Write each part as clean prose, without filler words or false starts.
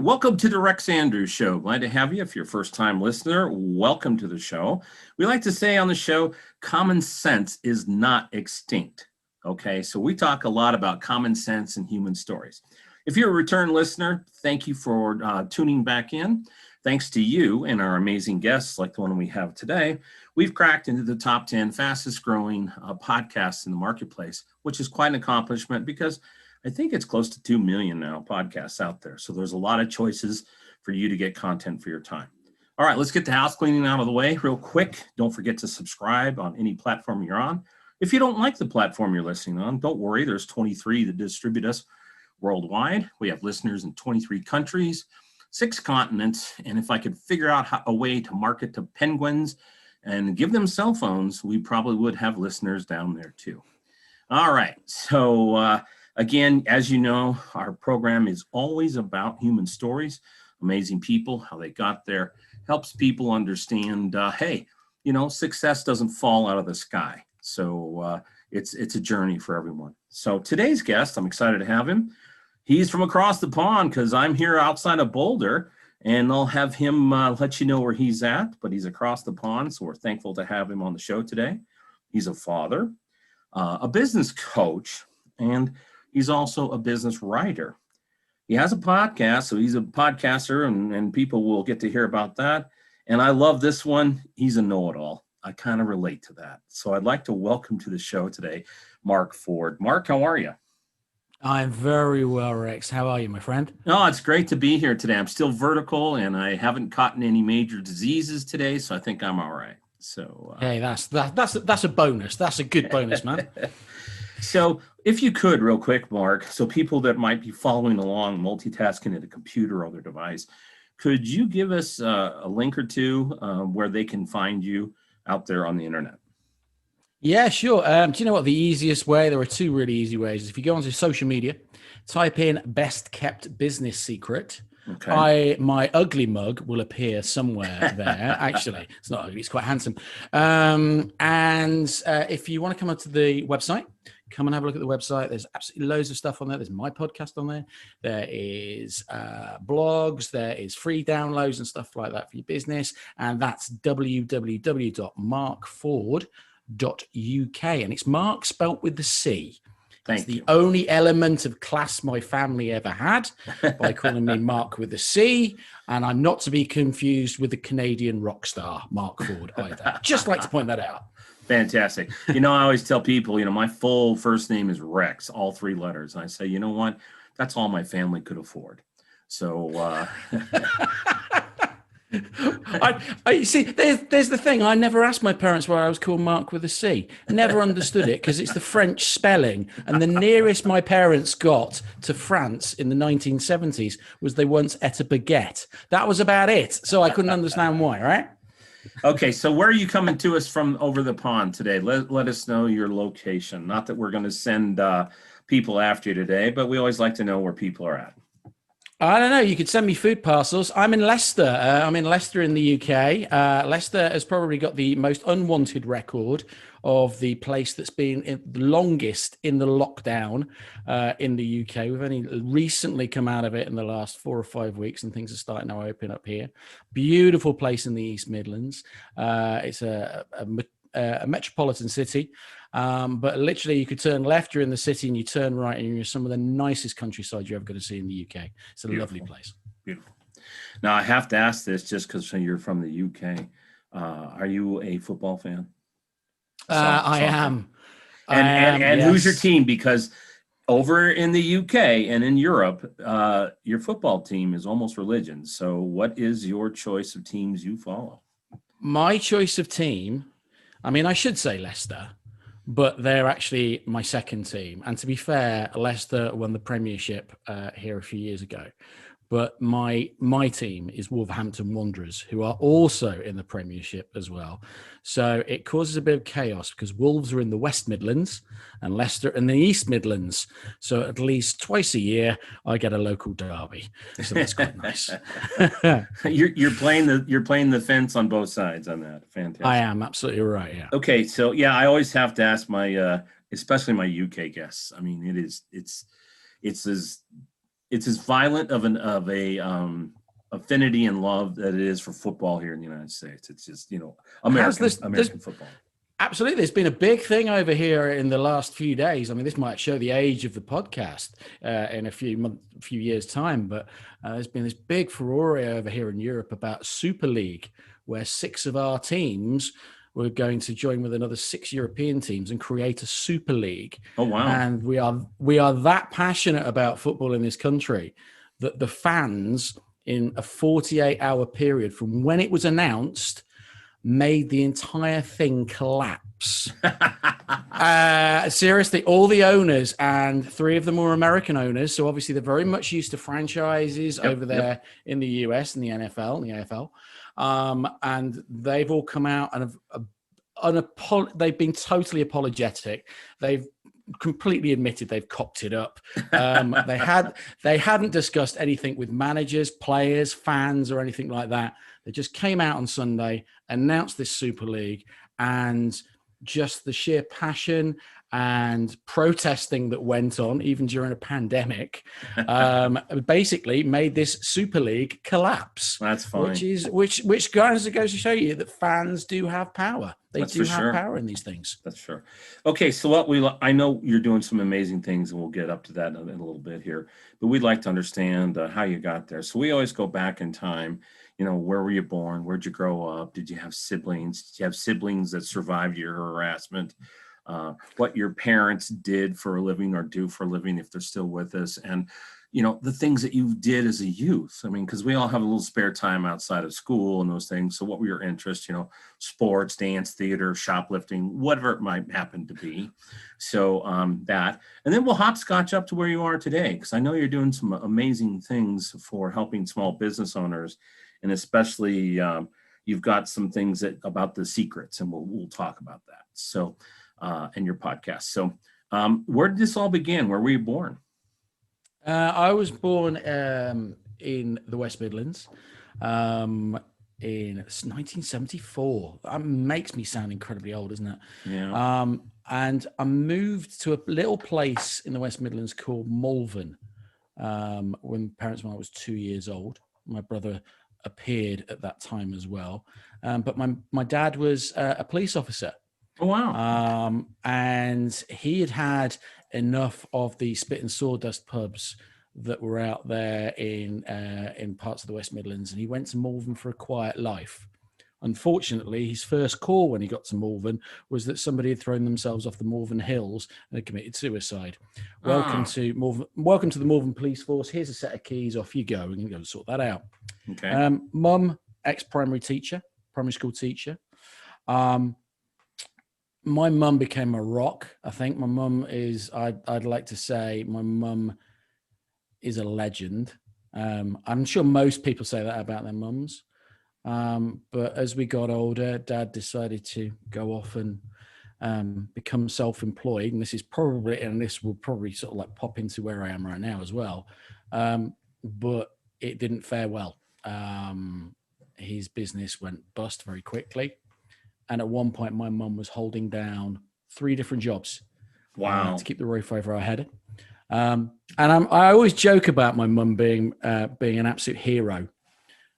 welcome to the Rex Andrews Show. Glad to have you. If you're a first-time listener, welcome to the show. We like to say on the show, common sense is not extinct. Okay, so we talk a lot about common sense and human stories. If you're a return listener, thank you for tuning back in. Thanks to you and our amazing guests like the one we have today, we've cracked into the top 10 fastest growing podcasts in the marketplace, which is quite an accomplishment because I think it's close to 2 million now podcasts out there. So there's a lot of choices for you to get content for your time. All right, let's get the house cleaning out of the way real quick. Don't forget to subscribe on any platform you're on. If you don't like the platform you're listening on, don't worry. There's 23 that distribute us worldwide. We have listeners in 23 countries, 6 continents. And if I could figure out a way to market to penguins and give them cell phones, we probably would have listeners down there too. All right, so again, as you know, our program is always about human stories, amazing people, how they got there, helps people understand, hey, you know, success doesn't fall out of the sky. So it's a journey for everyone. So today's guest, I'm excited to have him. He's from across the pond because I'm here outside of Boulder, and I'll have him let you know where he's at, but he's across the pond, so we're thankful to have him on the show today. He's a father, a business coach, and he's also a business writer. He has a podcast, so he's a podcaster, and people will get to hear about that. And I love this one. He's a know-it-all. I kind of relate to that. So I'd like to welcome to the show today, Marc Ford. Marc, how are you? I'm very well, Rex. How are you, my friend? Oh, it's great to be here today. I'm still vertical, and I haven't caught any major diseases today, so I think I'm all right. So hey, that's a bonus. That's a good bonus, man. So if you could real quick, Marc, so people that might be following along, multitasking at a computer or their device, could you give us a link or two where they can find you out there on the internet? Yeah, sure. Do you know what the easiest way? There are 2 really easy ways. If you go onto social media, type in best kept business secret. Okay. My ugly mug will appear somewhere there. Actually, it's not ugly, it's quite handsome. And if you want to come onto the website, come and have a look at the website. There's absolutely loads of stuff on there. There's my podcast on there. There is blogs. There is free downloads and stuff like that for your business. And that's www.marcford.uk. And it's Marc spelt with the C. It's the only element of class my family ever had by calling me Marc with a C, and I'm not to be confused with the Canadian rock star Marc Ford either. Just like to point that out. Fantastic. You know, I always tell people, you know, my full first name is Rex, all 3 letters. And I say, you know what? That's all my family could afford. So I see. There's the thing. I never asked my parents why I was called Marc with a C. Never understood it because it's the French spelling. And the nearest my parents got to France in the 1970s was they once ate a baguette. That was about it. So I couldn't understand why. Right. Okay, so where are you coming to us from over the pond today? Let us know your location. Not that we're going to send people after you today, but we always like to know where people are at. I don't know. You could send me food parcels. I'm in Leicester. I'm in Leicester in the UK. Leicester has probably got the most unwanted record of the place that's been the longest in the lockdown in the UK. We've only recently come out of it in the last 4 or 5 weeks, and things are starting to open up here. Beautiful place in the East Midlands. It's a metropolitan city. But literally you could turn left, you're in the city, and you turn right and you're in some of the nicest countryside you're ever going to see in the UK. It's a lovely place. Beautiful. Now I have to ask this just because you're from the UK. Are you a football fan? I am. And yes. Who's your team? Because over in the UK and in Europe, your football team is almost religion. So what is your choice of teams you follow? My choice of team, I mean, I should say Leicester, but they're actually my second team. And to be fair, Leicester won the Premiership here a few years ago. But my team is Wolverhampton Wanderers, who are also in the Premiership as well. So it causes a bit of chaos because Wolves are in the West Midlands and Leicester in the East Midlands. So at least twice a year, I get a local derby. So that's quite nice. You're playing the fence on both sides on that. Fantastic. I am absolutely right. Yeah. Okay. So yeah, I always have to ask my, especially my UK guests. I mean, it's as it's as violent of a affinity and love that it is for football here in the United States. It's just, American football. Absolutely. There's been a big thing over here in the last few days. I mean, this might show the age of the podcast in a few years' time, but there's been this big furore over here in Europe about Super League, where 6 of our teams were going to join with another 6 European teams and create a Super League. Oh, wow. And we are that passionate about football in this country that the fans, in a 48-hour period from when it was announced, made the entire thing collapse. Seriously, all the owners, and 3 of them were American owners, so obviously they're very much used to franchises over there in the US and the NFL and the AFL. And they've all come out and they've been totally apologetic. They've completely admitted they've cocked it up. They hadn't discussed anything with managers, players, fans, or anything like that. They just came out on Sunday, announced this Super League, and just the sheer passion and protesting that went on, even during a pandemic, basically made this Super League collapse. That's fine. Which goes to show you that fans do have power. They That's do have sure. power in these things. That's sure. Okay, so I know you're doing some amazing things, and we'll get up to that in a little bit here. But we'd like to understand how you got there. So we always go back in time. Where were you born? Where'd you grow up? Did you have siblings? Did you have siblings that survived your harassment? What your parents did for a living or do for a living, if they're still with us, and the things that you did as a youth. I mean, because we all have a little spare time outside of school and those things. So what were your interests? Sports, dance, theater, shoplifting, whatever it might happen to be. So that, and then we'll hopscotch up to where you are today, because I know you're doing some amazing things for helping small business owners, and especially you've got some things about the secrets, and we'll talk about that. So. In your podcast. So where did this all begin? Where were you born? I was born in the West Midlands in 1974. That makes me sound incredibly old, doesn't it? Yeah. And I moved to a little place in the West Midlands called Malvern when I was 2 years old. My brother appeared at that time as well. But my dad was a police officer. Oh, wow. And he had enough of the spit and sawdust pubs that were out there in parts of the West Midlands, and he went to Malvern for a quiet life. Unfortunately, his first call when he got to Malvern was that somebody had thrown themselves off the Malvern Hills and had committed suicide. Welcome to the Malvern Police Force. Here's a set of keys. Off you go. And you can go and sort that out. Okay. Mum, ex-primary school teacher. My mum became a rock. I think my mum is, I'd like to say my mum is a legend. I'm sure most people say that about their mums. But as we got older, Dad decided to go off and become self-employed. And this will probably sort of like pop into where I am right now as well. But it didn't fare well. His business went bust very quickly. And at one point, my mum was holding down 3 different jobs. Wow. To keep the roof over our head. And I always joke about my mum being an absolute hero.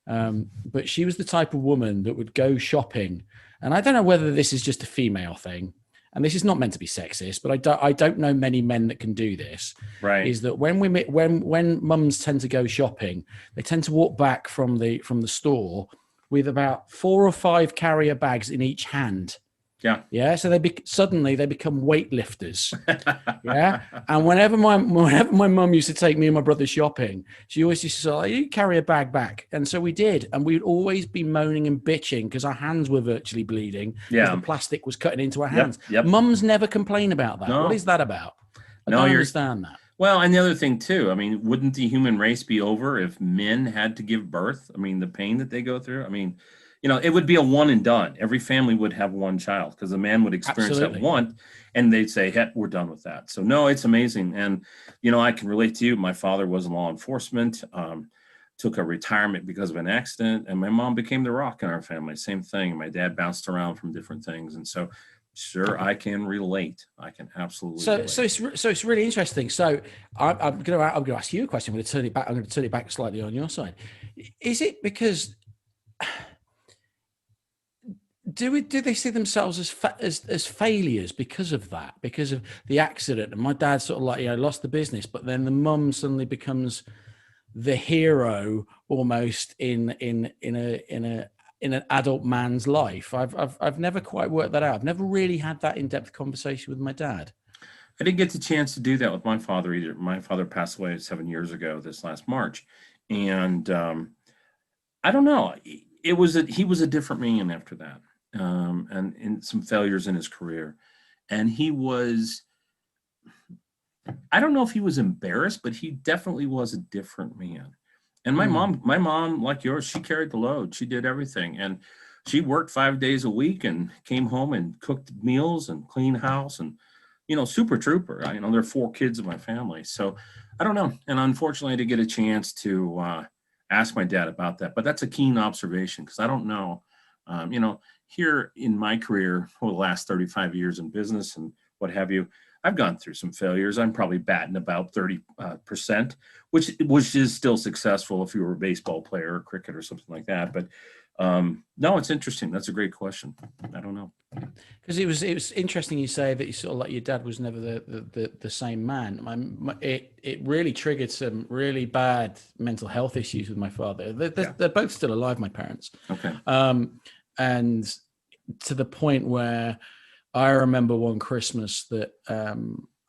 But she was the type of woman that would go shopping. And I don't know whether this is just a female thing. And this is not meant to be sexist, but I don't know many men that can do this. Right. Is that when mums tend to go shopping, they tend to walk back from the store with about 4 or 5 carrier bags in each hand. Yeah. Yeah. So suddenly they become weightlifters. Yeah. And whenever my mum used to take me and my brother shopping, she always used to say, you carry a bag back. And so we did. And we'd always be moaning and bitching because our hands were virtually bleeding. Yeah. The plastic was cutting into our hands. Yep. Mums never complain about that. No. What is that about? I don't understand that. Well, and the other thing too, I mean, wouldn't the human race be over if men had to give birth? I mean, the pain that they go through. I mean, it would be a one and done. Every family would have one child because a man would experience that one, and they'd say, hey, we're done with that. So no, it's amazing. And, I can relate to you. My father was in law enforcement. took a retirement because of an accident, and my mom became the rock in our family. Same thing. My dad bounced around from different things, and so sure, I can relate. I can absolutely relate. So it's really interesting. So I'm going to ask you a question. I'm going to turn it back. I'm going to turn it back slightly on your side. Is it because do they see themselves as failures because of that, because of the accident? And my dad sort of like, lost the business, but then the mum suddenly becomes the hero almost in an adult man's life. I've never quite worked that out. I've never really had that in-depth conversation with my dad. I didn't get the chance to do that with my father either. My father passed away 7 years ago this last March, and I don't know. He was a different man after that, and some failures in his career, and he was. I don't know if he was embarrassed, but he definitely was a different man. And my mom, like yours, she carried the load. She did everything, and she worked 5 days a week and came home and cooked meals and cleaned house and, super trooper. There are 4 kids in my family, so I don't know. And unfortunately, I didn't get a chance to ask my dad about that. But that's a keen observation because I don't know. Here in my career over the last 35 years in business and what have you, I've gone through some failures. I'm probably batting about 30%, which is still successful if you were a baseball player or cricket or something like that. But no, it's interesting. That's a great question. I don't know. Because it was interesting you say that you sort of like your dad was never the same man. It really triggered some really bad mental health issues with my father. They're both still alive, my parents. Okay. And to the point where I remember one Christmas that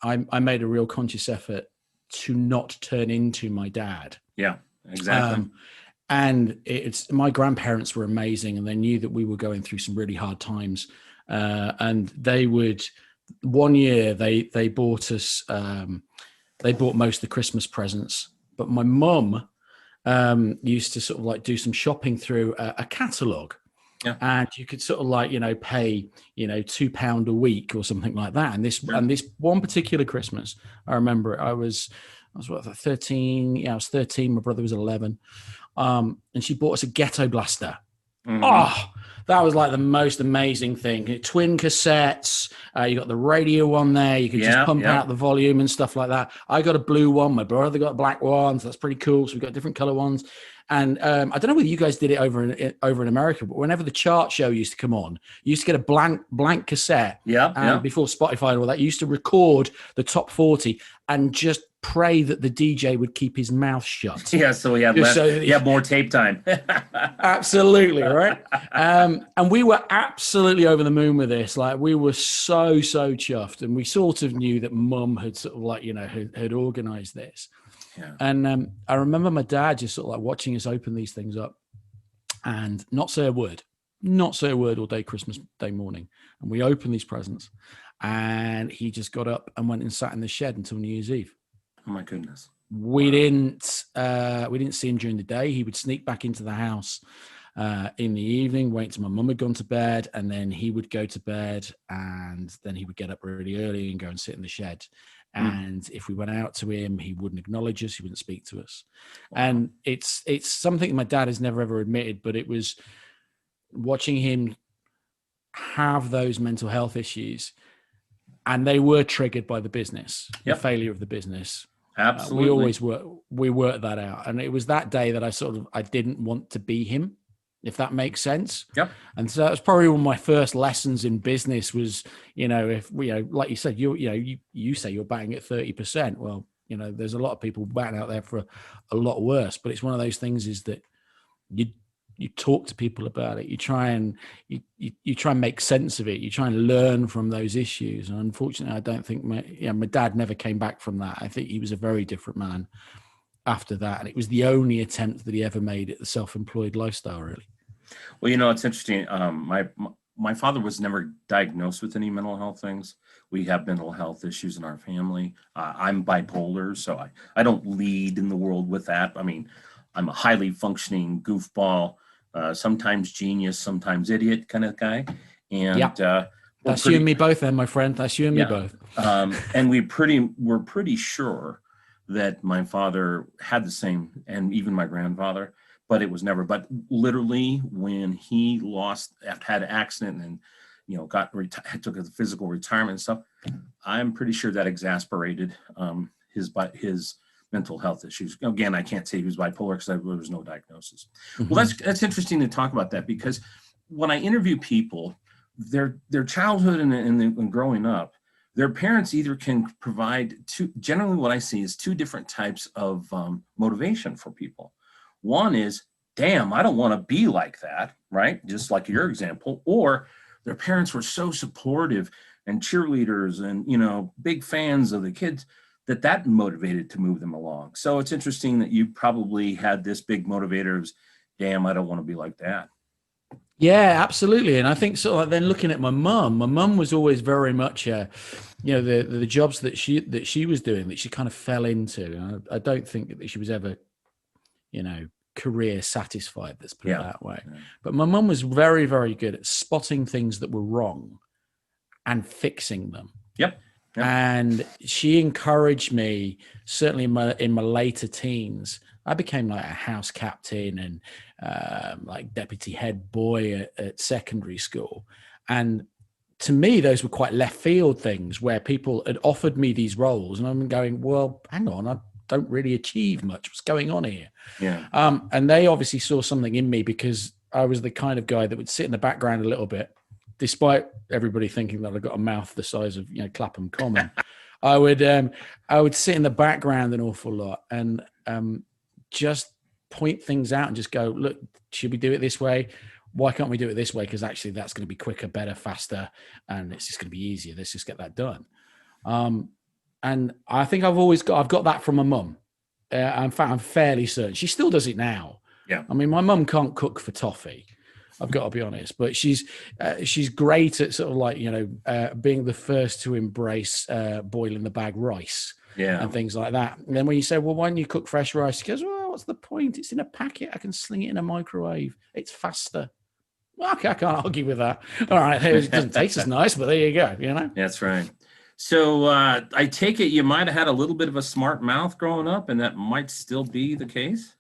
I made a real conscious effort to not turn into my dad. Yeah, exactly. And it's my grandparents were amazing, and they knew that we were going through some really hard times. And they would, one year they bought us, they bought most of the Christmas presents, but my mum used to sort of like do some shopping through a catalogue. Yeah. And you could sort of like, pay, £2 a week or something like that. And this one particular Christmas, I remember I was what, 13. Yeah, I was 13. My brother was 11. And she bought us a ghetto blaster. Mm-hmm. Oh, that was like the most amazing thing. Twin cassettes. You got the radio on there. You could just pump out the volume and stuff like that. I got a blue one. My brother got a black one. So that's pretty cool. So we got different color ones. And I don't know whether you guys did it over in America, but whenever the chart show used to come on, you used to get a blank cassette. And before Spotify and all that, you used to record the top 40 and just pray that the DJ would keep his mouth shut. Yeah, so he had more tape time. Absolutely, right? And we were absolutely over the moon with this. Like, we were so chuffed, and we sort of knew that Mum had sort of like, had organized this. Yeah. And I remember my dad just sort of like watching us open these things up and not say a word all day Christmas Day morning. And we opened these presents, and he just got up and went and sat in the shed until New Year's Eve. Oh my goodness. We didn't see him during the day. He would sneak back into the house in the evening, wait till my mum had gone to bed, and then he would go to bed, and then he would get up really early and go and sit in the shed. And if we went out to him, he wouldn't acknowledge us. He wouldn't speak to us. Wow. And it's something my dad has never ever admitted, but it was watching him have those mental health issues, and they were triggered by the business, the failure of the business. Absolutely. We worked that out. And it was that day that I didn't want to be him, if that makes sense. Yep. And so that's probably one of my first lessons in business was, if like you said, you say you're batting at 30%. Well, there's a lot of people batting out there for a lot worse, but it's one of those things is that you talk to people about it. You try and make sense of it. You try and learn from those issues. And unfortunately, I don't think my dad never came back from that. I think he was a very different man after that. And it was the only attempt that he ever made at the self-employed lifestyle, really. Well, it's interesting. My father was never diagnosed with any mental health things. We have mental health issues in our family. I'm bipolar, so I don't lead in the world with that. I mean, I'm a highly functioning goofball, sometimes genius, sometimes idiot kind of guy. And that's you and me both then, my friend. That's you and me both. And we're pretty sure that my father had the same, and even my grandfather, but it was never, but literally when he had an accident and, took a physical retirement and stuff, I'm pretty sure that exasperated his mental health issues. Again, I can't say he was bipolar because there was no diagnosis. Mm-hmm. Well, that's interesting to talk about that, because when I interview people, their childhood and growing up, their parents either can provide generally what I see is two different types of motivation for people. One is, damn, I don't want to be like that, right? Just like your example. Or their parents were so supportive and cheerleaders and, big fans of the kids that motivated to move them along. So it's interesting that you probably had this big motivator of, damn, I don't want to be like that. Yeah, absolutely. And I think sort of like then looking at my mum was always very much, the jobs that she was doing that she kind of fell into. I don't think that she was ever, career satisfied. Let's put it that way. Yeah. But my mum was very, very good at spotting things that were wrong and fixing them. Yep. And she encouraged me, certainly in my later teens. I became like a house captain and like deputy head boy at secondary school. And to me, those were quite left field things where people had offered me these roles. And I'm going, well, hang on, I don't really achieve much. What's going on here? Yeah. And they obviously saw something in me because I was the kind of guy that would sit in the background a little bit, despite everybody thinking that I got a mouth the size of, Clapham Common. I would sit in the background an awful lot and just point things out and just go, look, should we do it this way? Why can't we do it this way? Because actually that's going to be quicker, better, faster, and it's just going to be easier. Let's just get that done. And I think I've got that from my mum. In fact, I'm fairly certain she still does it now. Yeah. I mean, my mum can't cook for toffee, I've got to be honest, but she's great at sort of like, being the first to embrace boiling the bag rice. Yeah. And things like that. And then when you say, well, why don't you cook fresh rice? She goes, well, what's the point? It's in a packet. I can sling it in a microwave. It's faster. Well, okay, I can't argue with that. All right. It doesn't taste as nice, but there you go, That's right. So I take it you might have had a little bit of a smart mouth growing up, and that might still be the case?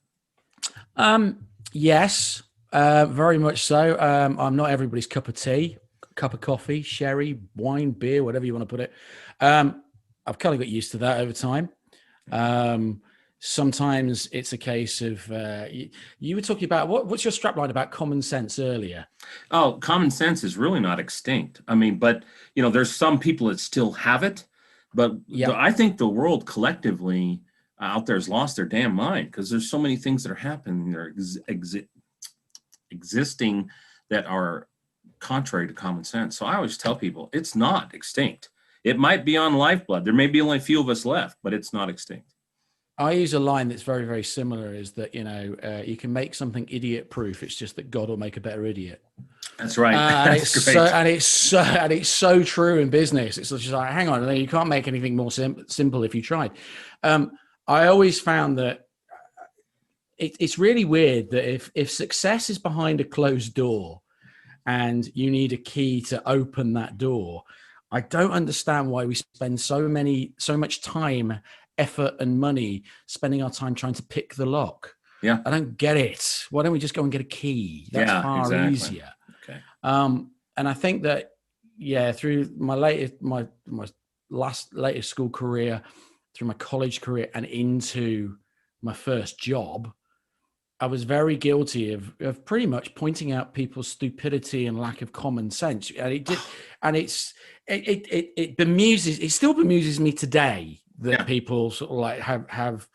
Yes, very much so. I'm not everybody's cup of tea, cup of coffee, sherry, wine, beer, whatever you want to put it. I've kind of got used to that over time. Sometimes it's a case of you were talking about what's your strapline about common sense earlier? Oh, common sense is really not extinct. I mean, but there's some people that still have it, but I think the world collectively out there has lost their damn mind because there's so many things that are happening, that are existing that are contrary to common sense. So I always tell people it's not extinct. It might be on lifeblood. There may be only a few of us left, but it's not extinct. I use a line that's very, very similar, is that, you can make something idiot proof. It's just that God will make a better idiot. That's right. That's great. And it's so true in business. It's just like, hang on, you can't make anything more simple if you tried. I always found that it's really weird that if success is behind a closed door and you need a key to open that door, I don't understand why we spend so much time, effort, and money spending our time trying to pick the lock. Yeah. I don't get it. Why don't we just go and get a key? That's far easier. Okay. And I think that, through my latest school career, through my college career, and into my first job, I was very guilty of pretty much pointing out people's stupidity and lack of common sense. And it still bemuses me today that people sort of like have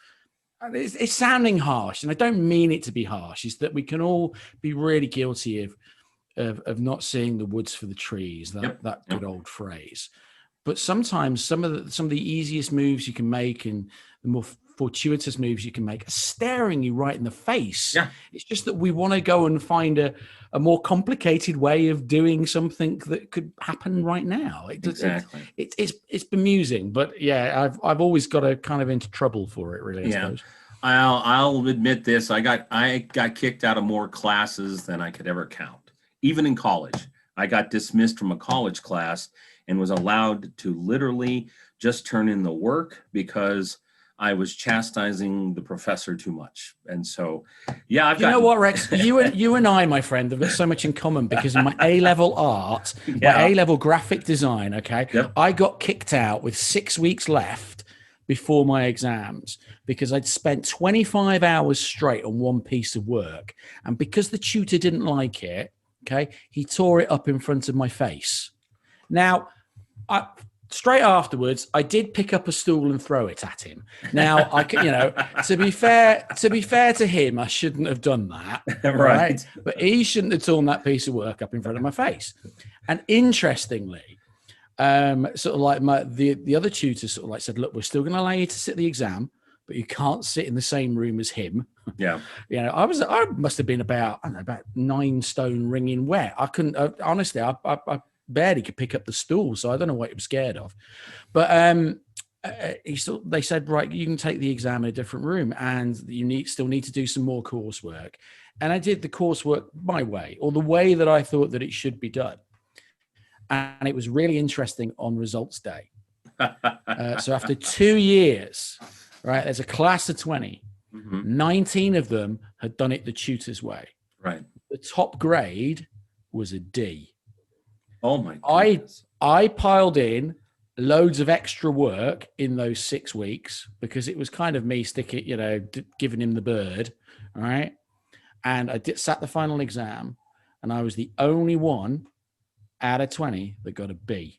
it's sounding harsh, and I don't mean it to be harsh, is that we can all be really guilty of not seeing the woods for the trees, that good old phrase. But sometimes some of the easiest moves you can make and the more fortuitous moves you can make are staring you right in the face. Yeah. It's just that we want to go and find a more complicated way of doing something that could happen right now. Exactly. It's bemusing, but I've always got a kind of into trouble for it, really, I suppose. I'll admit this. I got kicked out of more classes than I could ever count. Even in college, I got dismissed from a college class and was allowed to literally just turn in the work because I was chastising the professor too much. And so, yeah, You know what, Rex? You and I, my friend, have got so much in common because in my A-level art, my A-level graphic design, okay, I got kicked out with 6 weeks left before my exams because I'd spent 25 hours straight on one piece of work. And because the tutor didn't like it, okay, he tore it up in front of my face. Now, straight afterwards, I did pick up a stool and throw it at him. Now, to be fair to him, I shouldn't have done that, right? But he shouldn't have torn that piece of work up in front of my face. And interestingly, sort of like the other tutor sort of like said, look, we're still going to allow you to sit the exam, but you can't sit in the same room as him. Yeah. I must have been about 9 stone wringing wet. I couldn't, honestly, I barely could pick up the stool. So I don't know what he was scared of, but, they said, right, you can take the exam in a different room and you still need to do some more coursework. And I did the coursework my way, or the way that I thought that it should be done. And it was really interesting on results day. So after 2 years, right, there's a class of 20, 19 of them had done it the tutor's way. Right. The top grade was a D. Oh my goodness. I piled in loads of extra work in those 6 weeks because it was kind of me giving him the bird. All right. And I sat the final exam and I was the only one out of 20 that got a B.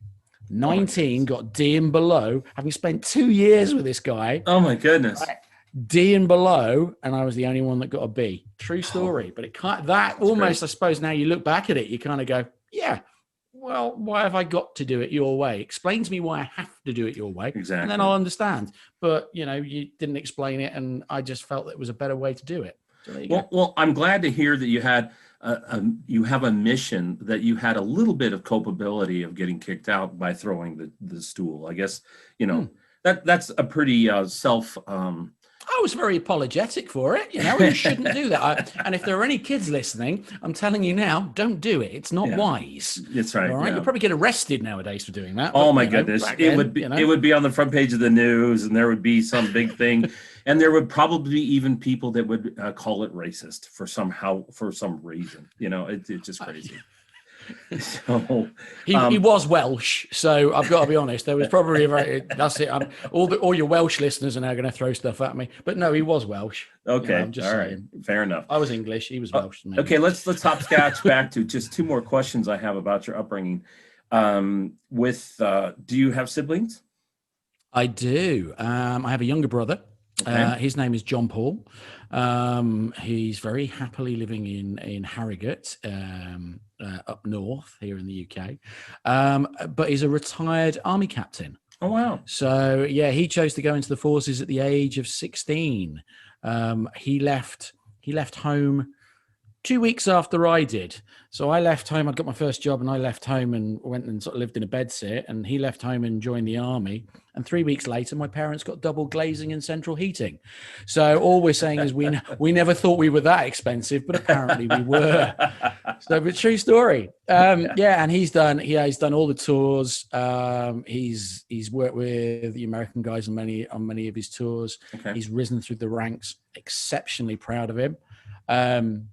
19 got D and below, having spent 2 years with this guy. Oh my goodness. Right? D and below, and I was the only one that got a B. True story. But it can't, that almost, great. I suppose now you look back at it, you kind of go, yeah, well, why have I got to do it your way? Explain to me why I have to do it your way. Exactly. And then I'll understand. But, you didn't explain it, and I just felt that it was a better way to do it. So well, I'm glad to hear that you had you have a mission, that you had a little bit of culpability of getting kicked out by throwing the stool. I guess, that's a pretty I was very apologetic for it. You shouldn't do that. And if there are any kids listening, I'm telling you now, don't do it. It's not wise. That's right. All right. Yeah. You'll probably get arrested nowadays for doing that. Oh my goodness. It would be on the front page of the news, and there would be some big thing. And there would probably be even people that would call it racist for some reason. It's just crazy. So he was Welsh, so I've got to be honest. There was probably that's it. All your Welsh listeners are now going to throw stuff at me, but no, he was Welsh. Okay, I'm just saying. Fair enough. I was English. He was Welsh. Okay, let's hopscotch back to just 2 more questions I have about your upbringing. Do you have siblings? I do. I have a younger brother. Okay. His name is John Paul. He's very happily living in Harrogate, up north here in the UK. But he's a retired army captain. Oh, wow. So, yeah, he chose to go into the forces at the age of 16. He left home 2 weeks after I did. So I left home. I got my first job and I left home and went and sort of lived in a bedsit, and he left home and joined the army. And 3 weeks later, my parents got double glazing and central heating. So all we're saying is we never thought we were that expensive, but apparently we were. So, but true story. And he's done all the tours. He's worked with the American guys on many of his tours. Okay. He's risen through the ranks. Exceptionally proud of him.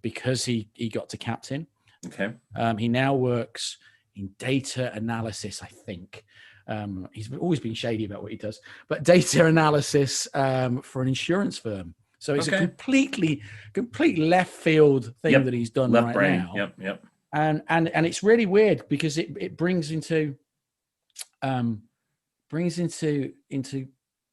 Because he got to captain. Okay. He now works in data analysis, I think. He's always been shady about what he does, but data analysis for an insurance firm. So it's a completely left field thing that he's done left right brain. Now. Yep. And it's really weird because it brings into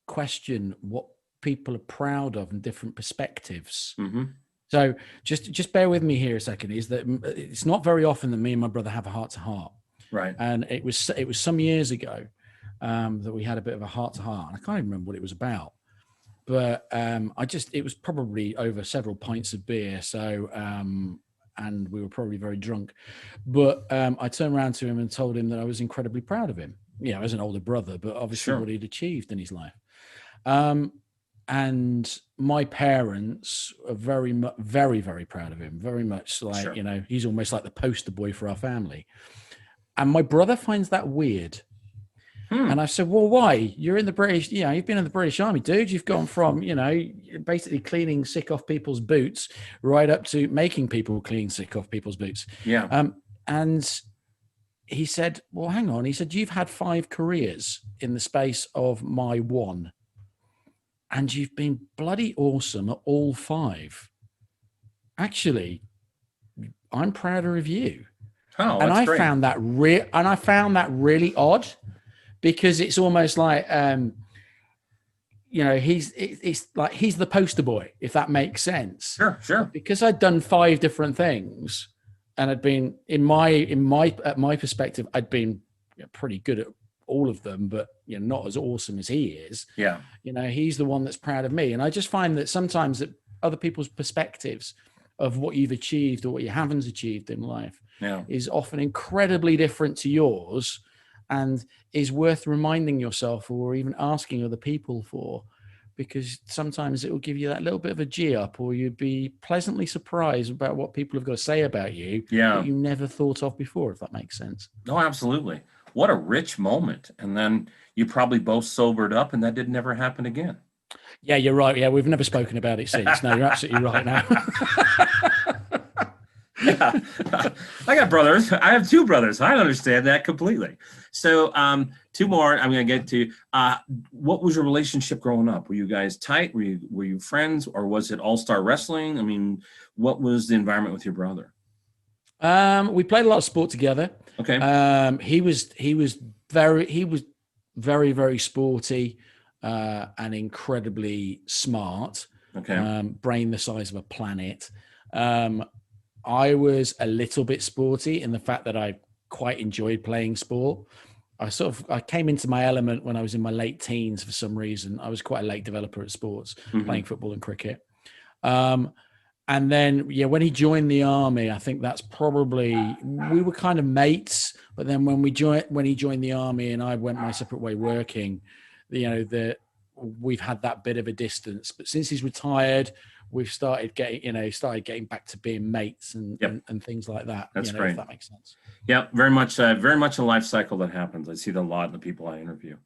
question what people are proud of and different perspectives. Mm-hmm. So just bear with me here a second. Is that it's not very often that me and my brother have a heart-to-heart, right? And it was some years ago that we had a bit of a heart-to-heart. I can't even remember what it was about, but it was probably over several pints of beer. So and we were probably very drunk, but I turned around to him and told him that I was incredibly proud of him. As an older brother, but obviously what he'd achieved in his life. And my parents are very, very proud of him. Very much like, he's almost like the poster boy for our family. And my brother finds that weird. Hmm. And I said, well, why? You're in the British, you've been in the British Army, dude. You've gone from, basically cleaning sick off people's boots right up to making people clean sick off people's boots. Yeah. And he said, well, hang on. He said, you've had 5 careers in the space of my one, and you've been bloody awesome at all 5. Actually, I'm prouder of you. Oh, And that's I great. found that really odd, because it's almost like, it's like he's the poster boy, if that makes sense. Sure. But because I'd done 5 different things, and I'd been at my perspective, I'd been pretty good at all of them, but not as awesome as he is. Yeah. He's the one that's proud of me. And I just find that sometimes that other people's perspectives of what you've achieved or what you haven't achieved in life is often incredibly different to yours, and is worth reminding yourself or even asking other people for, because sometimes it will give you that little bit of a G up, or you'd be pleasantly surprised about what people have got to say about you that you never thought of before, if that makes sense. No, absolutely. What a rich moment. And then you probably both sobered up, and that didn't ever happen again. Yeah, you're right. Yeah, we've never spoken about it since. No, you're absolutely right now. Yeah. I got brothers. I have 2 brothers. I understand that completely. So 2 more I'm going to get to. What was your relationship growing up? Were you guys tight? Were you friends, or was it all-star wrestling? I mean, what was the environment with your brother? We played a lot of sport together. Okay. He was very, very sporty, and incredibly smart. Okay. Brain the size of a planet. I was a little bit sporty in the fact that I quite enjoyed playing sport. I came into my element when I was in my late teens for some reason. I was quite a late developer at sports, playing football and cricket. And then, when he joined the army, I think that's probably, we were kind of mates. But then when he joined the army and I went my separate way working, we've had that bit of a distance. But since he's retired, we've started getting back to being mates and things like that. That's great. If that makes sense. Yeah, very much a life cycle that happens. I see that a lot in the people I interview.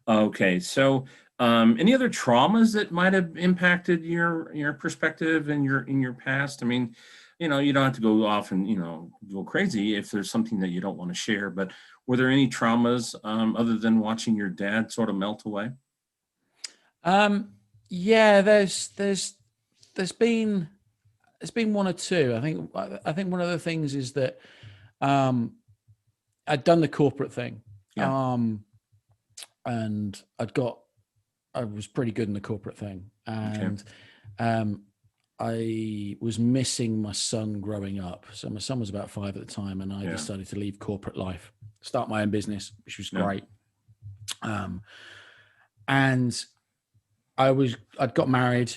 Okay, so any other traumas that might have impacted your perspective in your past? I mean, you don't have to go off and go crazy if there's something that you don't want to share. But were there any traumas other than watching your dad sort of melt away? Yeah, there's been 1 or 2. I think one of the things is that I'd done the corporate thing, and I was pretty good in the corporate thing, and I was missing my son growing up. So my son was about 5 at the time, and I decided to leave corporate life, start my own business, which was great. And I'd got married,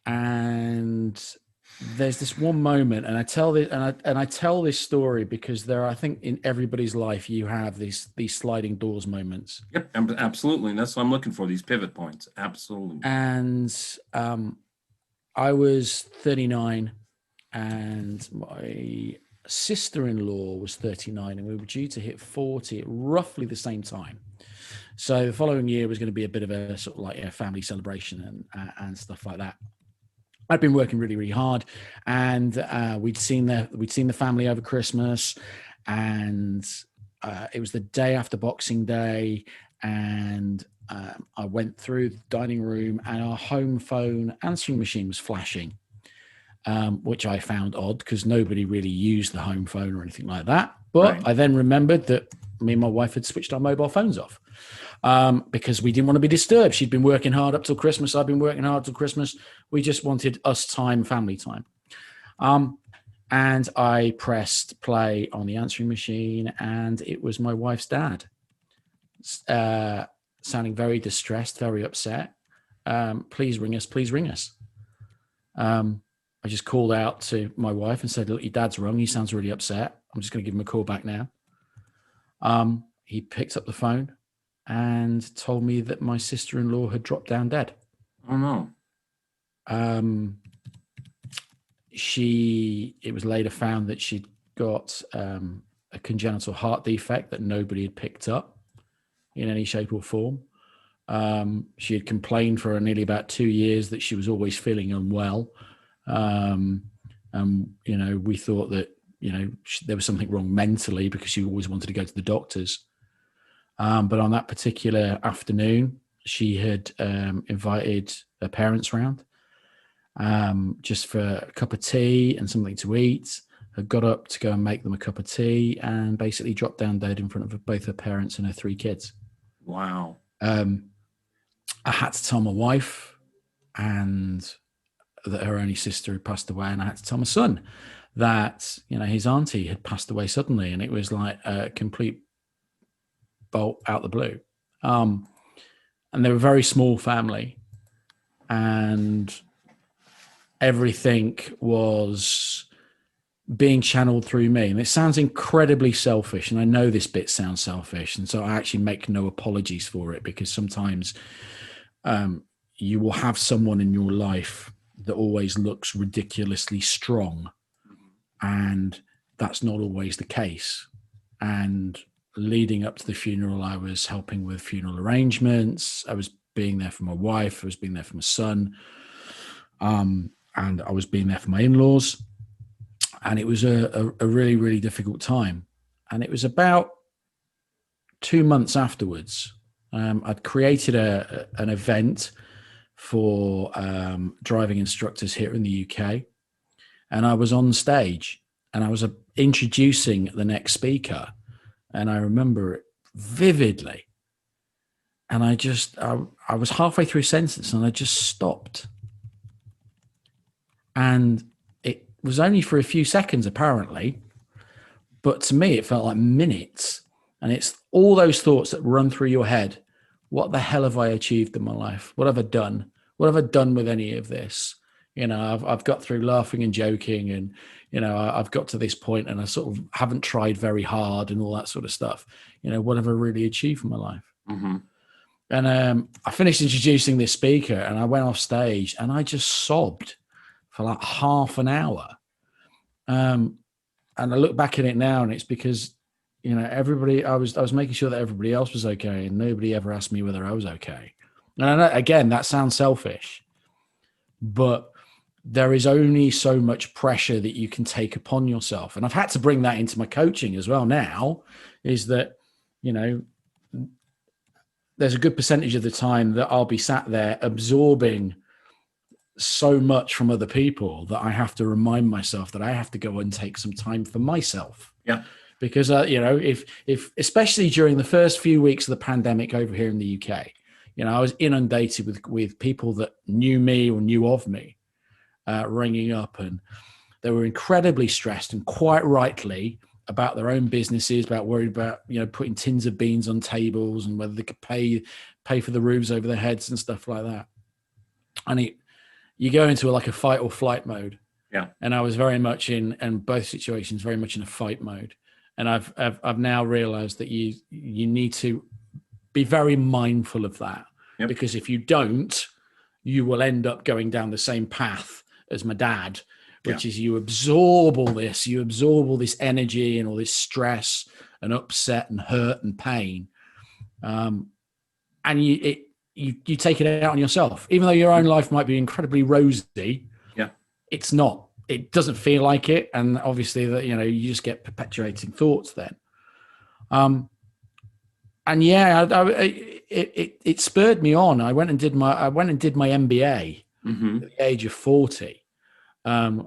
and there's this one moment, and I tell this story because I think in everybody's life you have these sliding doors moments. Yep, absolutely. And that's what I'm looking for, these pivot points. Absolutely. And I was 39, and my sister-in-law was 39, and we were due to hit 40 at roughly the same time. So the following year was going to be a bit of a sort of like a family celebration and stuff like that. I'd been working really, really hard, and we'd seen the family over Christmas, and it was the day after Boxing Day, and I went through the dining room, and our home phone answering machine was flashing, which I found odd because nobody really used the home phone or anything like that. But I then remembered that me and my wife had switched our mobile phones off. Because we didn't want to be disturbed. She'd been working hard up till Christmas. I'd been working hard till Christmas. We just wanted us time, family time. And I pressed play on the answering machine, and it was my wife's dad, sounding very distressed, very upset. Please ring us, please ring us. I just called out to my wife and said, look, your dad's wrong. He sounds really upset. I'm just going to give him a call back now. He picked up the phone and told me that my sister-in-law had dropped down dead. Oh no. It was later found that she'd got a congenital heart defect that nobody had picked up. in any shape or form. She had complained for nearly about 2 years that she was always feeling unwell. We thought that, there was something wrong mentally because she always wanted to go to the doctors. But on that particular afternoon, she had invited her parents round just for a cup of tea and something to eat. Had got up to go and make them a cup of tea and basically dropped down dead in front of both her parents and her 3 kids. Wow. I had to tell my wife and that her only sister had passed away, and I had to tell my son that, his auntie had passed away suddenly, and it was like a complete bolt out the blue. And they were a very small family, and everything was being channeled through me. And it sounds incredibly selfish, and I know this bit sounds selfish, and so I actually make no apologies for it, because sometimes you will have someone in your life that always looks ridiculously strong, and that's not always the case. And leading up to the funeral, I was helping with funeral arrangements. I was being there for my wife. I was being there for my son. And I was being there for my in-laws. And it was a really, really difficult time. And it was about 2 months afterwards. I'd created an event for driving instructors here in the UK. And I was on stage and I was introducing the next speaker. And I remember it vividly. And I was halfway through a sentence and I just stopped. And it was only for a few seconds, apparently. But to me, it felt like minutes. And it's all those thoughts that run through your head. What the hell have I achieved in my life? What have I done? What have I done with any of this? I've got through laughing and joking, and, I've got to this point and I sort of haven't tried very hard and all that sort of stuff. What have I really achieved in my life? Mm-hmm. And I finished introducing this speaker and I went off stage and I just sobbed for like half an hour. And I look back at it now, and it's because, everybody, I was making sure that everybody else was okay, and nobody ever asked me whether I was okay. And I know, again, that sounds selfish, but there is only so much pressure that you can take upon yourself. And I've had to bring that into my coaching as well now, is that, there's a good percentage of the time that I'll be sat there absorbing so much from other people that I have to remind myself that I have to go and take some time for myself. Yeah. Because, if especially during the first few weeks of the pandemic over here in the UK, I was inundated with people that knew me or knew of me, ringing up, and they were incredibly stressed, and quite rightly, about their own businesses, worried about, putting tins of beans on tables and whether they could pay for the roofs over their heads and stuff like that. And you go into a fight or flight mode. Yeah. And I was very much in both situations, very much in a fight mode. And I've now realized that you need to be very mindful of that. Yep. Because if you don't, you will end up going down the same path as my dad, which is you absorb all this energy and all this stress and upset and hurt and pain. And you take it out on yourself, even though your own life might be incredibly rosy. Yeah, it's not. It doesn't feel like it, and obviously that you just get perpetuating thoughts then. And it spurred me on. I went and did my MBA at the age of 40,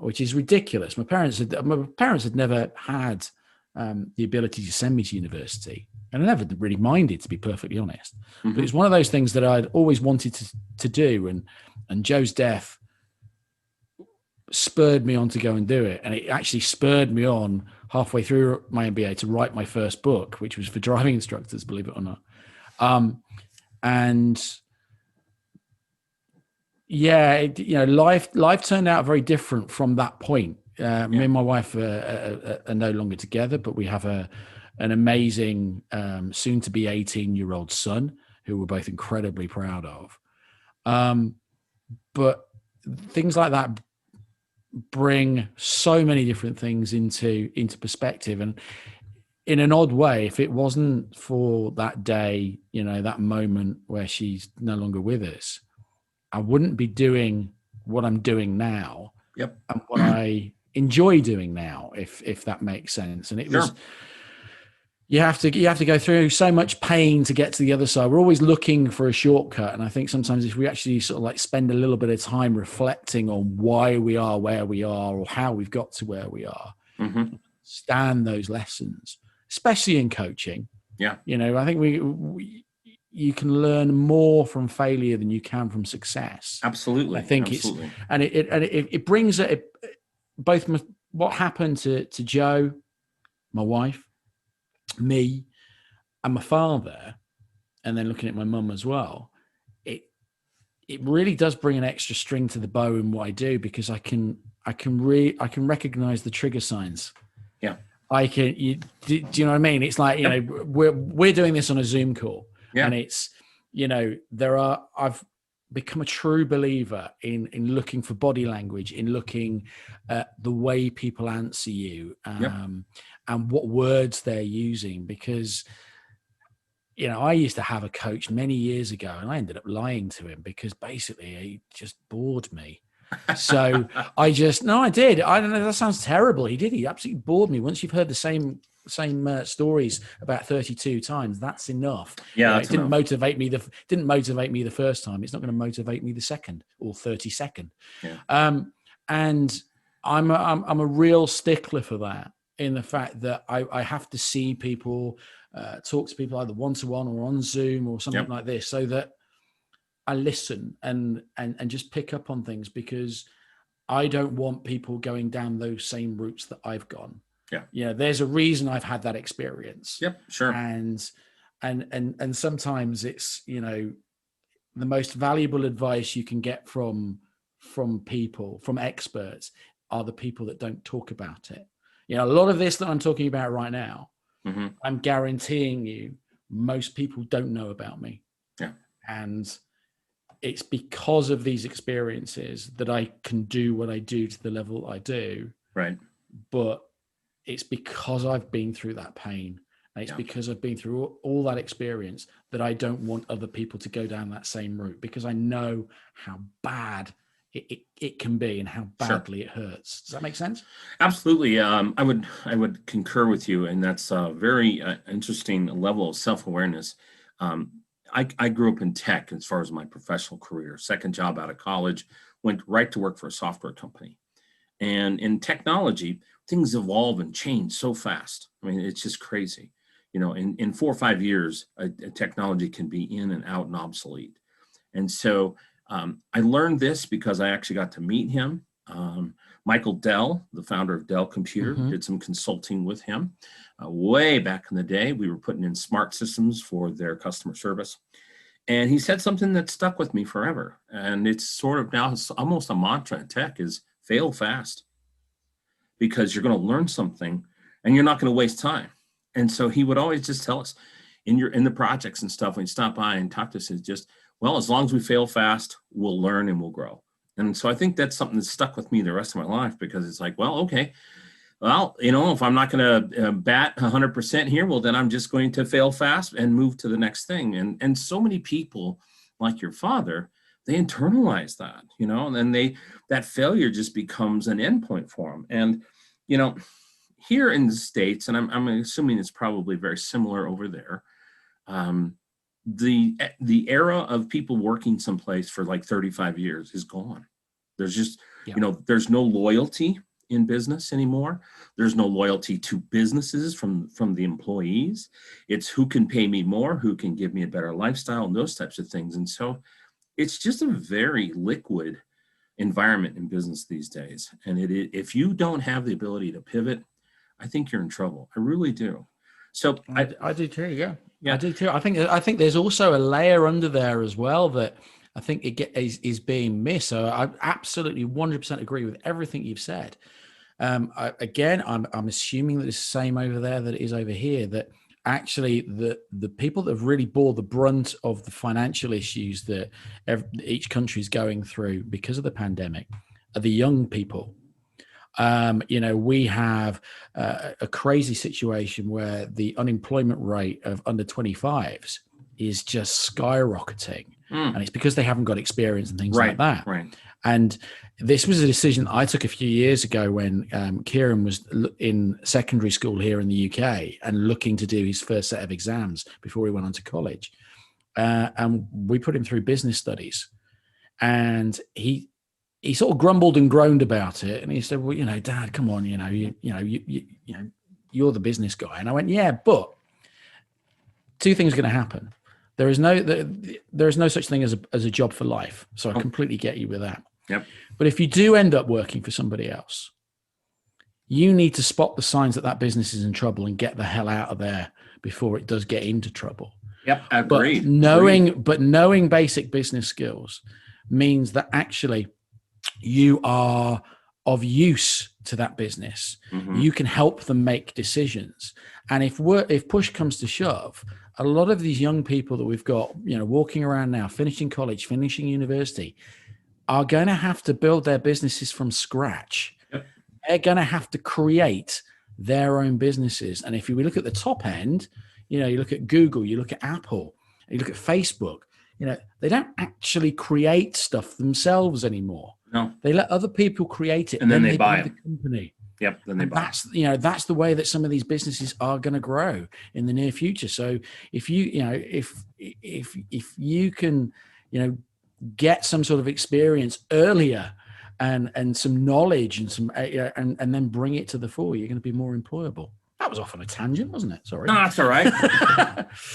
which is ridiculous. My parents had never had the ability to send me to university. And I never really minded, to be perfectly honest. Mm-hmm. But it's one of those things that I'd always wanted to do. And Joe's death spurred me on to go and do it. And it actually spurred me on halfway through my MBA to write my first book, which was for driving instructors, believe it or not. Life turned out very different from that point. Me and my wife are no longer together, but we have an amazing soon to be 18-year-old son who we're both incredibly proud of. But things like that bring so many different things into perspective. And in an odd way, if it wasn't for that day, that moment where she's no longer with us, I wouldn't be doing what I'm doing now. Yep. And what I enjoy doing now, if that makes sense. And it Sure. was, you have to go through so much pain to get to the other side. We're always looking for a shortcut. And I think sometimes if we actually sort of like spend a little bit of time reflecting on why we are where we are or how we've got to where we are, stand those lessons, especially in coaching. Yeah. I think you can learn more from failure than you can from success. Absolutely. I think Absolutely. it brings both what happened to Joe, my wife, me, and my father, and then looking at my mum as well. It really does bring an extra string to the bow in what I do, because I can recognize the trigger signs. Yeah. Do you know what I mean? It's like, we're doing this on a Zoom call, and it's, I've become a true believer in looking for body language, in looking at the way people answer you, and what words they're using, because, I used to have a coach many years ago, and I ended up lying to him because basically he just bored me. So I did. I don't know. That sounds terrible. He absolutely bored me. Once you've heard the same stories about 32 times, that's enough. Yeah. It didn't motivate me. Didn't motivate me the first time. It's not going to motivate me the second or 32nd. Yeah. And I'm a real stickler for that, in the fact that I have to see people, talk to people either one-to-one or on Zoom or something like this, so that I listen and just pick up on things, because I don't want people going down those same routes that I've gone. Yeah. There's a reason I've had that experience. Yep. Sure. And sometimes it's, the most valuable advice you can get from people, from experts, are the people that don't talk about it. A lot of this that I'm talking about right now, I'm guaranteeing you, most people don't know about me. Yeah. And it's because of these experiences that I can do what I do to the level I do. Right. But it's because I've been through that pain. And it's because I've been through all that experience that I don't want other people to go down that same route, because I know how bad it can be and how badly it hurts. Does that make sense? Absolutely. I would concur with you, and that's a very interesting level of self-awareness. I grew up in tech as far as my professional career. Second job out of college, went right to work for a software company. And in technology, things evolve and change so fast. I mean, it's just crazy. In 4 or 5 years, a technology can be in and out and obsolete. And so I learned this because I actually got to meet him. Michael Dell, the founder of Dell Computer, did some consulting with him way back in the day. We were putting in smart systems for their customer service. And he said something that stuck with me forever. And it's sort of now, it's almost a mantra in tech, is fail fast, because you're going to learn something and you're not going to waste time. And so he would always just tell us in the projects and stuff, when you stop by and talk to us, is just, well, as long as we fail fast, we'll learn and we'll grow. And so I think that's something that stuck with me the rest of my life, because it's like, well, okay, well, if I'm not going to bat 100% here, well, then I'm just going to fail fast and move to the next thing. And so many people, like your father, they internalize that, and then that failure just becomes an endpoint for them. And, here in the States, and I'm assuming it's probably very similar over there, the era of people working someplace for like 35 years is gone. There's just, there's no loyalty in business anymore. There's no loyalty to businesses from the employees. It's who can pay me more, who can give me a better lifestyle, and those types of things. And so it's just a very liquid environment in business these days. And if you don't have the ability to pivot, I think you're in trouble. I really do. So I do too. Yeah. I do too. I think there's also a layer under there as well that I think is being missed. So I absolutely 100% agree with everything you've said. I'm assuming that it's the same over there that it is over here, that actually the people that have really bore the brunt of the financial issues that each country is going through because of the pandemic are the young people. We have a crazy situation where the unemployment rate of under 25s is just skyrocketing. And it's because they haven't got experience and things like that. Right. And this was a decision I took a few years ago when Kieran was in secondary school here in the UK and looking to do his first set of exams before he went on to college. And we put him through business studies. And he sort of grumbled and groaned about it. And he said, well, Dad, come on, you're the business guy. And I went, yeah, but two things are going to happen. There is no such thing as a job for life. So I completely get you with that. Yep. But if you do end up working for somebody else, you need to spot the signs that business is in trouble and get the hell out of there before it does get into trouble. Yep. Agreed. But knowing basic business skills means that actually you are of use to that business. You can help them make decisions. And if push comes to shove, a lot of these young people that we've got, walking around now, finishing college, finishing university, are going to have to build their businesses from scratch. Yep. They're going to have to create their own businesses. And if we look at the top end, you look at Google, you look at Apple, you look at Facebook, they don't actually create stuff themselves anymore. No. They let other people create it. And then they buy the company. Yep. Then they buy. That's the way that some of these businesses are going to grow in the near future. So if you can, get some sort of experience earlier and some knowledge and some and then bring it to the fore, you're going to be more employable. That was off on a tangent, wasn't it? Sorry. No, that's all right.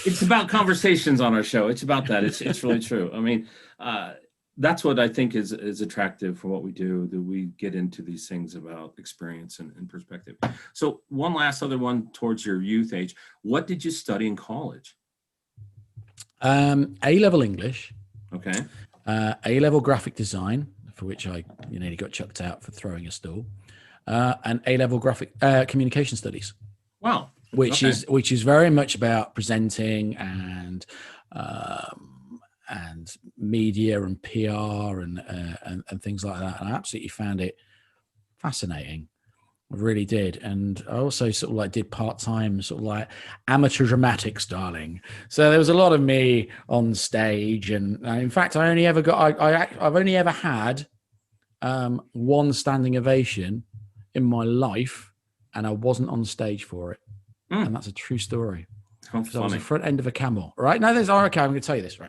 It's about conversations on our show. It's about that. It's really true. I mean, that's what I think is attractive for what we do, that we get into these things about experience and perspective. So one last other one towards your youth age. What did you study in college? A-level English. Okay. A-level graphic design, for which I nearly got chucked out for throwing a stool, and A-level graphic communication studies. Wow. Which is very much about presenting and media and PR and things like that. And I absolutely found it fascinating. I really did. And I also sort of did part-time sort of amateur dramatics, darling. So there was a lot of me on stage. And in fact, I've only ever had one standing ovation in my life, and I wasn't on stage for it. And that's a true story. So I was the front end of a camel, right? No, okay, I'm going to tell you this, right?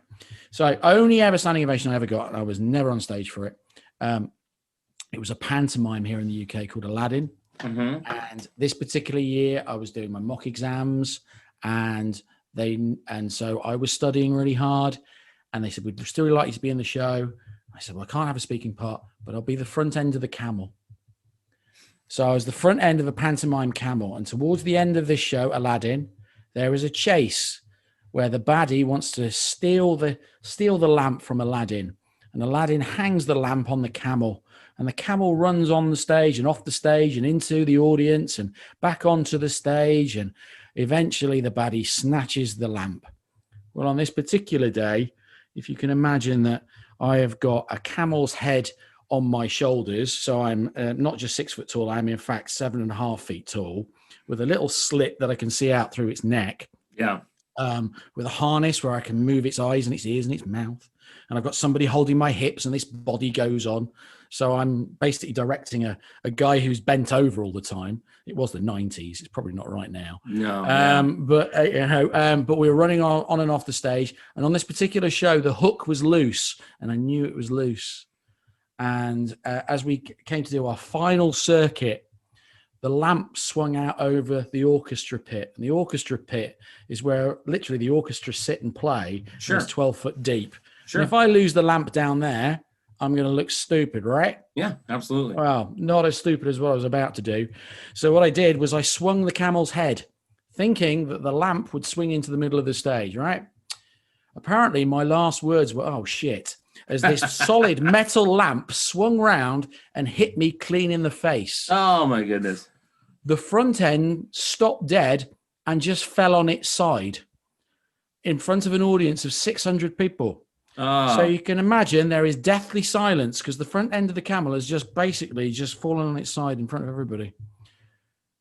So I only ever standing ovation I ever got, and I was never on stage for it. It was a pantomime here in the UK called Aladdin. And this particular year I was doing my mock exams, and so I was studying really hard, and they said, we'd still like you to be in the show. I said, well, I can't have a speaking part, but I'll be the front end of the camel. So I was the front end of a pantomime camel, and towards the end of this show, Aladdin, there is a chase where the baddie wants to steal the lamp from Aladdin, and Aladdin hangs the lamp on the camel, and the camel runs on the stage and off the stage and into the audience and back onto the stage, and eventually the baddie snatches the lamp. Well, on this particular day, if you can imagine that I have got a camel's head on my shoulders, so I'm not just 6 foot tall, I'm in fact 7.5 feet tall, with a little slit that I can see out through its neck. Yeah. With a harness where I can move its eyes and its ears and its mouth. And I've got somebody holding my hips, and this body goes on. So I'm basically directing a guy who's bent over all the time. It was the 90s. It's probably not right now. No. But we were running on and off the stage. And on this particular show, the hook was loose, and I knew it was loose. And as we came to do our final circuit, the lamp swung out over the orchestra pit. And the orchestra pit is where literally the orchestra sit and play. Sure. It's 12 foot deep. Sure. And if I lose the lamp down there, I'm going to look stupid, right? Yeah, absolutely. Well, not as stupid as what I was about to do. So what I did was I swung the camel's head, thinking that the lamp would swing into the middle of the stage, right? Apparently, my last words were, oh, shit, as this solid metal lamp swung round and hit me clean in the face. Oh, my goodness. The front end stopped dead and just fell on its side in front of an audience of 600 people. So you can imagine there is deathly silence because the front end of the camel has just basically just fallen on its side in front of everybody.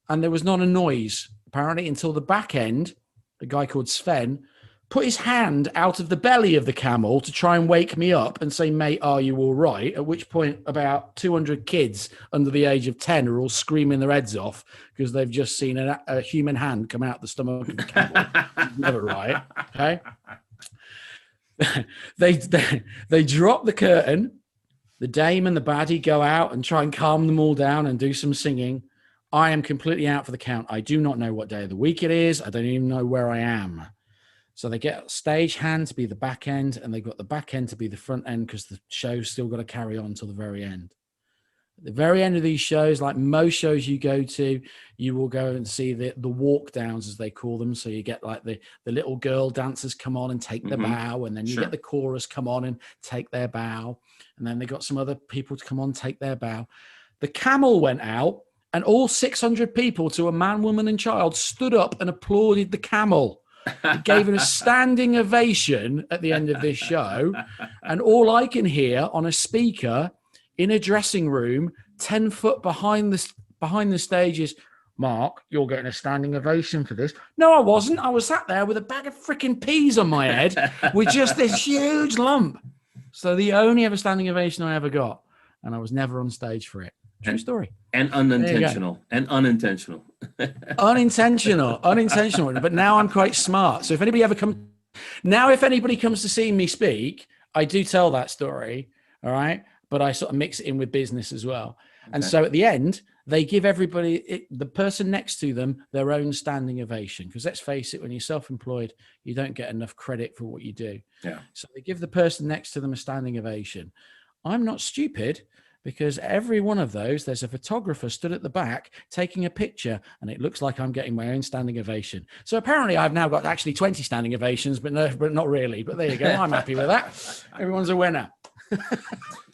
And there was not a noise, apparently, until the back end, the guy called Sven, put his hand out of the belly of the camel to try and wake me up and say, mate, are you all right? At which point about 200 kids under the age of 10 are all screaming their heads off because they've just seen a human hand come out the stomach of the camel. Never right, okay? They drop the curtain. The dame and the baddie go out and try and calm them all down and do some singing. I am completely out for the count. I do not know what day of the week it is. I don't even know where I am. So they get stage hand to be the back end, and they've got the back end to be the front end because the show's still got to carry on till the very end. At the very end of these shows, like most shows you go to, you will go and see the walk downs, as they call them. So you get like the little girl dancers come on and take the bow, and then you get the chorus come on and take their bow. And then they got some other people to come on, take their bow. The camel went out, and all 600 people, to a man, woman, and child, stood up and applauded the camel. It gave it a standing ovation at the end of this show. And all I can hear on a speaker in a dressing room 10 foot behind the stage is, Mark, you're getting a standing ovation for this. No, I wasn't. I was sat there with a bag of freaking peas on my head with just this huge lump. So the only ever standing ovation I ever got. And I was never on stage for it. True story. And unintentional. Unintentional. But now I'm quite smart. So if anybody comes to see me speak, I do tell that story. All right. But I sort of mix it in with business as well. Okay. And so at the end, they give everybody, the person next to them, their own standing ovation. Because let's face it, when you're self-employed, you don't get enough credit for what you do. Yeah. So they give the person next to them a standing ovation. I'm not stupid, because every one of those, there's a photographer stood at the back taking a picture, and it looks like I'm getting my own standing ovation. So apparently I've now got actually 20 standing ovations, but not really. But there you go. I'm happy with that. Everyone's a winner.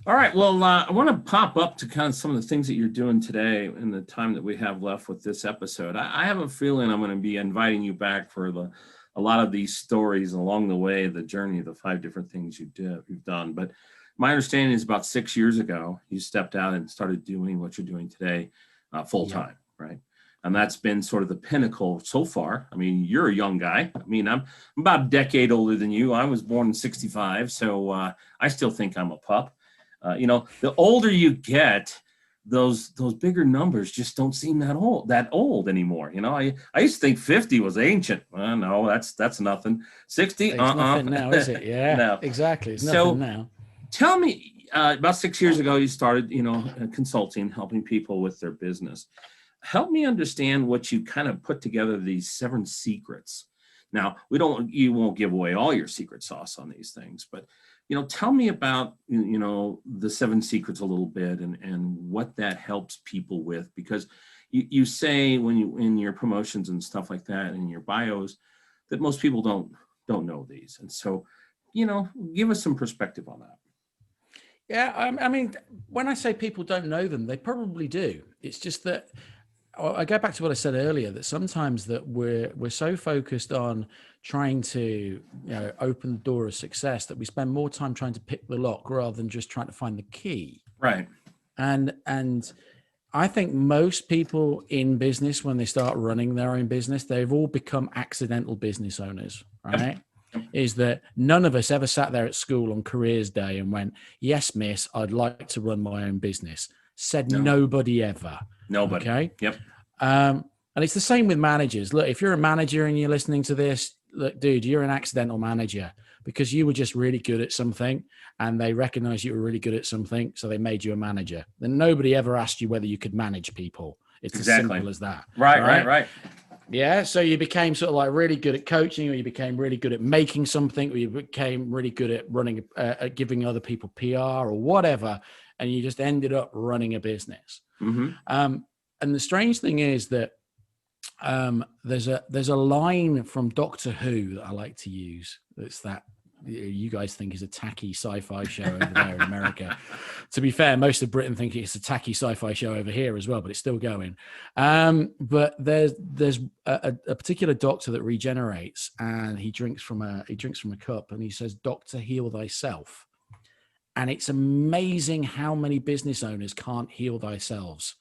All right. Well, I want to pop up to kind of some of the things that you're doing today in the time that we have left with this episode. I have a feeling I'm going to be inviting you back for a lot of these stories along the way, the journey of the 5 different things you've done. But my understanding is about 6 years ago, you stepped out and started doing what you're doing today full time, right? And that's been sort of the pinnacle so far. I mean, you're a young guy. I mean, I'm about a decade older than you. I was born in 65, so I still think I'm a pup. The older you get, those bigger numbers just don't seem that old anymore. I used to think 50 was ancient. Well, no, that's nothing. 60, it's nothing now, is it? Yeah, no. Exactly. It's nothing now. Tell me, about 6 years ago, you started, consulting, helping people with their business. Help me understand what you kind of put together, these 7 secrets. Now, you won't give away all your secret sauce on these things, but, tell me about, the 7 secrets a little bit and what that helps people with, because you say in your promotions and stuff like that, in your bios, that most people don't know these. And so, give us some perspective on that. Yeah, I mean, when I say people don't know them, they probably do. It's just that I go back to what I said earlier, that sometimes that we're so focused on trying to open the door of success that we spend more time trying to pick the lock rather than just trying to find the key. Right. And I think most people in business, when they start running their own business, they've all become accidental business owners, right? Yep. Is that none of us ever sat there at school on careers day and went, yes, miss, I'd like to run my own business. Said no. Nobody ever. Nobody. Okay. Yep. And it's the same with managers. Look, if you're a manager and you're listening to this, look, dude, you're an accidental manager because you were just really good at something and they recognized you were really good at something. So they made you a manager. Then nobody ever asked you whether you could manage people. It's as simple as that. Right. Yeah, so you became sort of like really good at coaching, or you became really good at making something, or you became really good at running, at giving other people PR or whatever, and you just ended up running a business. Mm-hmm. And the strange thing is that there's a line from Doctor Who that I like to use. It's that you guys think is a tacky sci-fi show over there in America. To be fair, most of Britain think it's a tacky sci-fi show over here as well, but it's still going. But there's a particular doctor that regenerates, and he drinks from a cup, and he says, "Doctor, heal thyself." And it's amazing how many business owners can't heal themselves.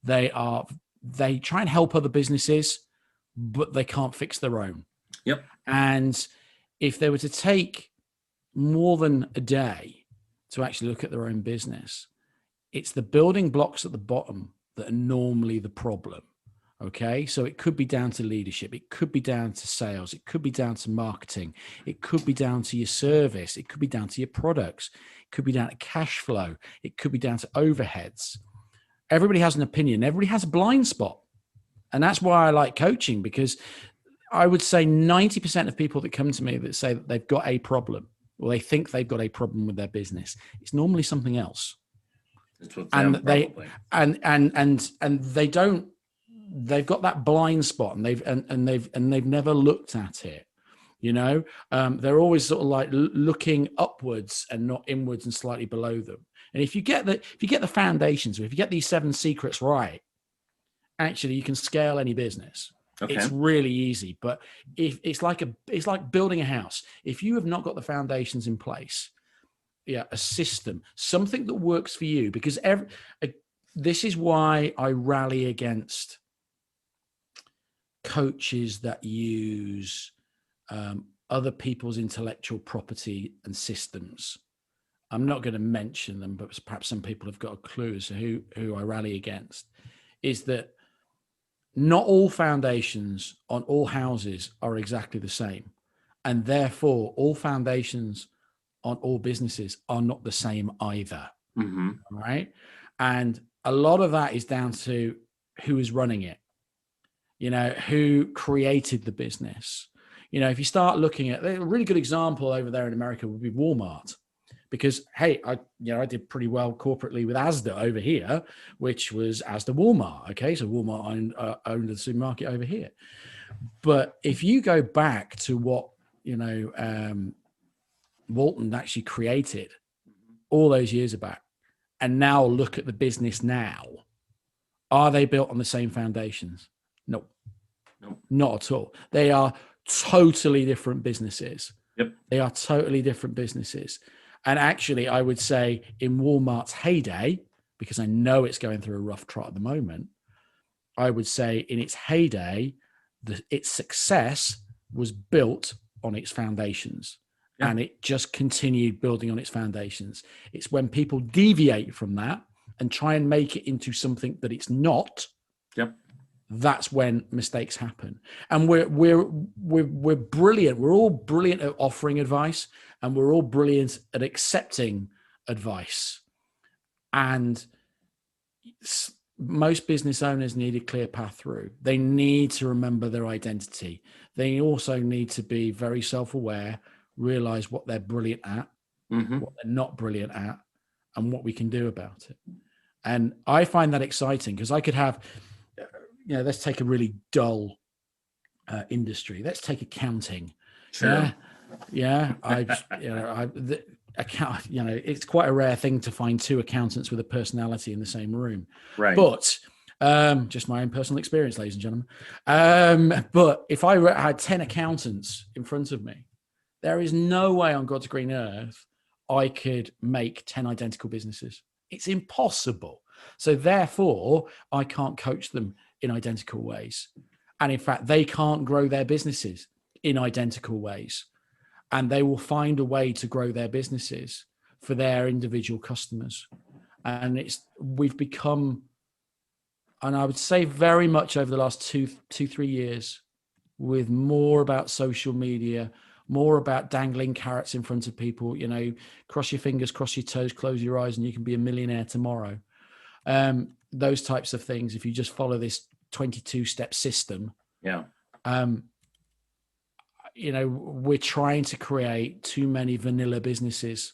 They try and help other businesses, but they can't fix their own. Yep. And if they were to take more than a day to actually look at their own business, it's the building blocks at the bottom that are normally the problem. Okay. So it could be down to leadership. It could be down to sales. It could be down to marketing. It could be down to your service. It could be down to your products. It could be down to cash flow. It could be down to overheads. Everybody has an opinion. Everybody has a blind spot. And that's why I like coaching, because I would say 90% of people that come to me that say that they've got a problem, or they think they've got a problem with their business, it's normally something else. It's with and them, they probably. and they don't, they've got that blind spot, and they've never looked at it. You know, they're always sort of like looking upwards and not inwards and slightly below them. And if you get the foundations, if you get these 7 secrets right, actually you can scale any business. Okay. It's really easy. But if it's like building a house. If you have not got the foundations in place, a system, something that works for you, because this is why I rally against coaches that use other people's intellectual property and systems. I'm not going to mention them, but perhaps some people have got a clue as to who I rally against. Is that not all foundations on all houses are exactly the same, and therefore all foundations on all businesses are not the same either. Mm-hmm. Right? And a lot of that is down to who is running it, who created the business. If you start looking at a really good example over there in America would be Walmart, because, hey, I did pretty well corporately with Asda over here, which was Asda Walmart. Okay. So Walmart owned the supermarket over here. But if you go back to what, Walton actually created all those years back, and now look at the business now, are they built on the same foundations? No, not at all. They are totally different businesses. Yep. They are totally different businesses. And actually, I would say in Walmart's heyday, because I know it's going through a rough trot at the moment, I would say in its heyday, its success was built on its foundations. Yeah. And it just continued building on its foundations. It's when people deviate from that and try and make it into something that it's not. Yep. That's when mistakes happen. And we're brilliant. We're all brilliant at offering advice, and we're all brilliant at accepting advice. And most business owners need a clear path through. They need to remember their identity. They also need to be very self-aware, realize what they're brilliant at, mm-hmm. what they're not brilliant at, and what we can do about it. And I find that exciting, because I could have, let's take a really dull industry. Let's take accounting. Sure. It's quite a rare thing to find 2 accountants with a personality in the same room. Right. But just my own personal experience, ladies and gentlemen. But if I had 10 accountants in front of me, there is no way on God's green earth I could make 10 identical businesses. It's impossible. So therefore, I can't coach them in identical ways. And in fact, they can't grow their businesses in identical ways. And they will find a way to grow their businesses for their individual customers. And we've become, and I would say very much over the last 2-3 years, with more about social media, more about dangling carrots in front of people, cross your fingers, cross your toes, close your eyes, and you can be a millionaire tomorrow. Those types of things, if you just follow this 22-step system. Yeah. We're trying to create too many vanilla businesses.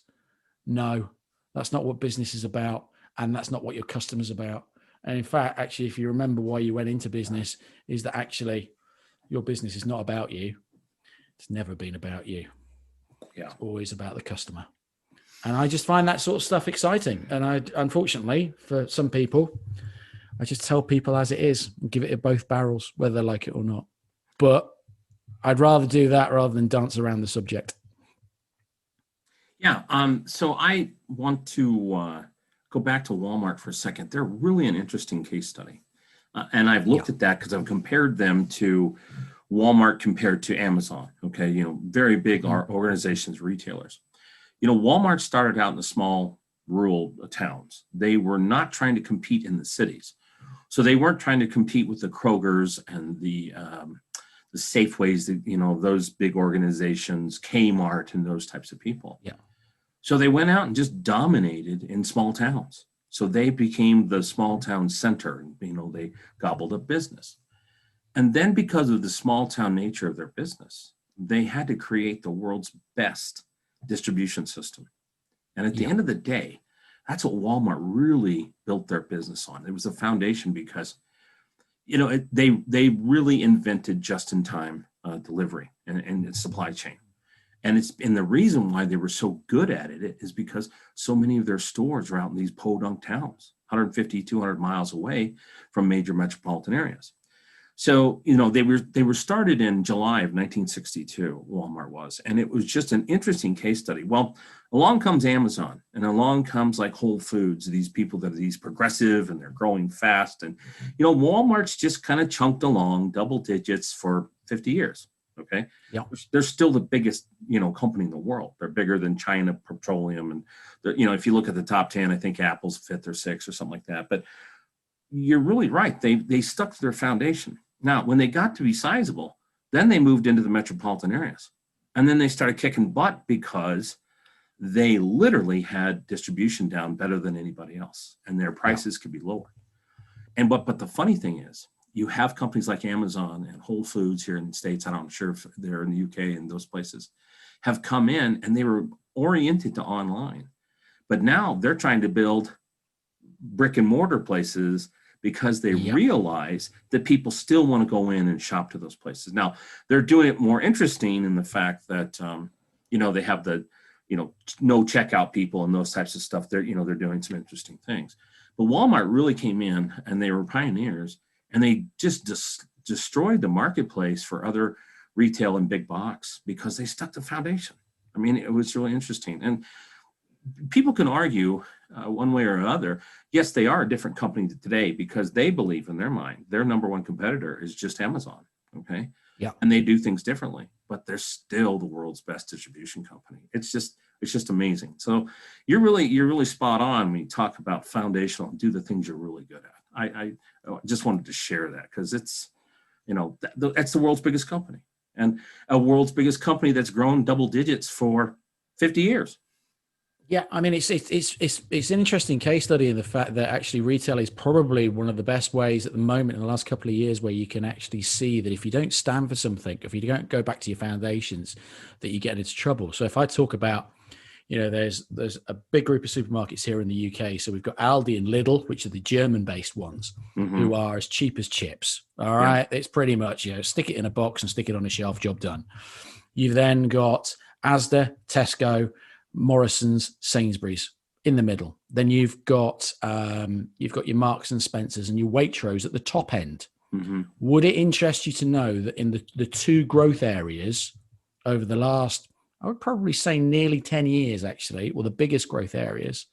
No, that's not what business is about. And that's not what your customer's about. And in fact, actually, if you remember why you went into business, is that actually your business is not about you. It's never been about you. Yeah. It's always about the customer. And I just find that sort of stuff exciting. And unfortunately, for some people, I just tell people as it is and give it both barrels, whether they like it or not. But I'd rather do that rather than dance around the subject. Yeah. So I want to go back to Walmart for a second. They're really an interesting case study. And I've looked at that because I've compared them to Walmart compared to Amazon. Okay. Very big organizations, retailers. Walmart started out in the small rural towns. They were not trying to compete in the cities. So they weren't trying to compete with the Krogers and the Safeways, those big organizations, Kmart and those types of people. Yeah. So they went out and just dominated in small towns. So they became the small town center. They gobbled up business. And then because of the small town nature of their business, they had to create the world's best distribution system. And at the end of the day, that's what Walmart really built their business on. It was a foundation because, they really invented just-in-time delivery and supply chain. And the reason why they were so good at it is because so many of their stores are out in these podunk towns, 150, 200 miles away from major metropolitan areas. So, they were started in July of 1962, Walmart was, and it was just an interesting case study. Well, along comes Amazon and along comes like Whole Foods, these people that are these progressive and they're growing fast. And, Walmart's just kind of chunked along double digits for 50 years. Okay. Yeah. They're still the biggest, company in the world. They're bigger than China Petroleum. And, if you look at the top 10, I think Apple's fifth or sixth or something like that. But you're really right. They stuck to their foundation. Now, when they got to be sizable, then they moved into the metropolitan areas. And then they started kicking butt because they literally had distribution down better than anybody else. And their prices could be lower. And but the funny thing is, you have companies like Amazon and Whole Foods here in the States, I'm sure if they're in the UK and those places, have come in and they were oriented to online. But now they're trying to build brick and mortar places because they realize that people still want to go in and shop to those places. Now, they're doing it more interesting in the fact that, they have the, no checkout people and those types of stuff. They're doing some interesting things. But Walmart really came in and they were pioneers and they just destroyed the marketplace for other retail and big box because they stuck to the foundation. I mean, it was really interesting. And people can argue one way or another. Yes, they are a different company today because they believe in their mind their number one competitor is just Amazon. Okay. Yeah. And they do things differently, but they're still the world's best distribution company. It's just amazing. So you're really spot on when you talk about foundational and do the things you're really good at. I just wanted to share that because it's, that's the world's biggest company and a world's biggest company that's grown double digits for 50 years. Yeah, I mean, it's an interesting case study in the fact that actually retail is probably one of the best ways at the moment in the last couple of years where you can actually see that if you don't stand for something, if you don't go back to your foundations, that you get into trouble. So if I talk about, there's a big group of supermarkets here in the UK. So we've got Aldi and Lidl, which are the German-based ones, who are as cheap as chips. All right, it's pretty much stick it in a box and stick it on a shelf, job done. You've then got Asda, Tesco, Morrison's, Sainsbury's in the middle. Then you've got your Marcs and Spencers and your Waitrose at the top end. Would it interest you to know that in the two growth areas over the last, I would probably say nearly 10 years, actually, the biggest growth areas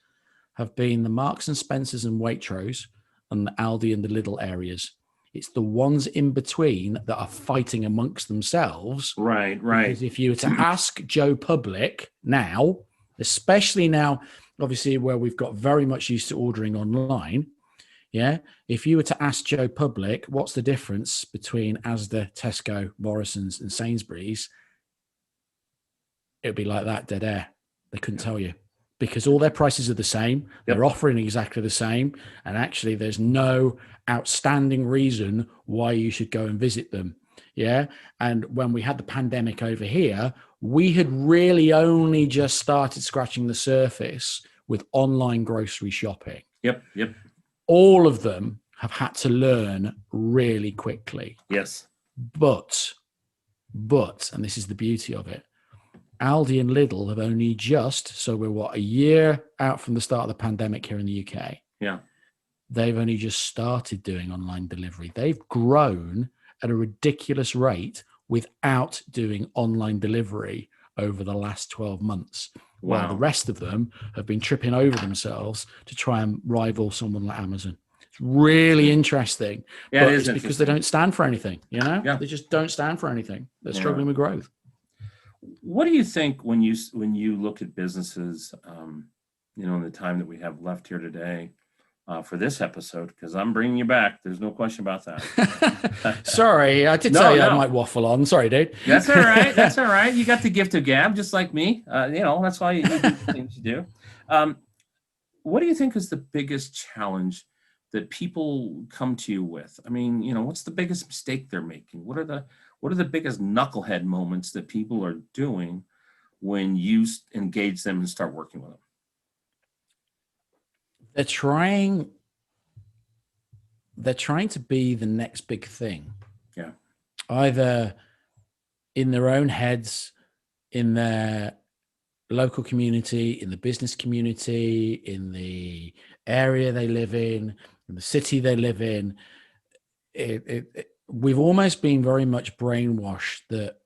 have been the Marcs and Spencers and Waitrose and the Aldi and the Lidl areas. It's the ones in between that are fighting amongst themselves. Right. Because if you were to ask Joe Public now, especially now, obviously, where we've got very much used to ordering online, if you were to ask Joe Public, what's the difference between Asda, Tesco, Morrison's and Sainsbury's, it would be like that, dead air. They couldn't tell you because all their prices are the same. They're offering exactly the same. And actually, there's no outstanding reason why you should go and visit them. Yeah. And when we had the pandemic over here, we had really only just started scratching the surface with online grocery shopping. Yep. All of them have had to learn really quickly. Yes. But, and this is the beauty of it, Aldi and Lidl have only just, so we're a year out from the start of the pandemic here in the UK. Yeah. They've only just started doing online delivery. They've grown at a ridiculous rate without doing online delivery over the last 12 months. Wow. While the rest of them have been tripping over themselves to try and rival someone like Amazon. It's really interesting. Yeah, but it is it's because they don't stand for anything, you know? Yeah. They just don't stand for anything. They're struggling with growth. What do you think when you look at businesses, in the time that we have left here today for this episode, because I'm bringing you back. There's no question about that. Sorry, I did tell you I might waffle on. Sorry, dude. That's all right. That's all right. You got the gift of gab, just like me. That's why you do the things you do. What do you think is the biggest challenge that people come to you with? I mean, what's the biggest mistake they're making? What are the biggest knucklehead moments that people are doing when you engage them and start working with them? They're trying to be the next big thing. Yeah. Either in their own heads, in their local community, in the business community, in the area they live in the city they live in. We've almost been very much brainwashed that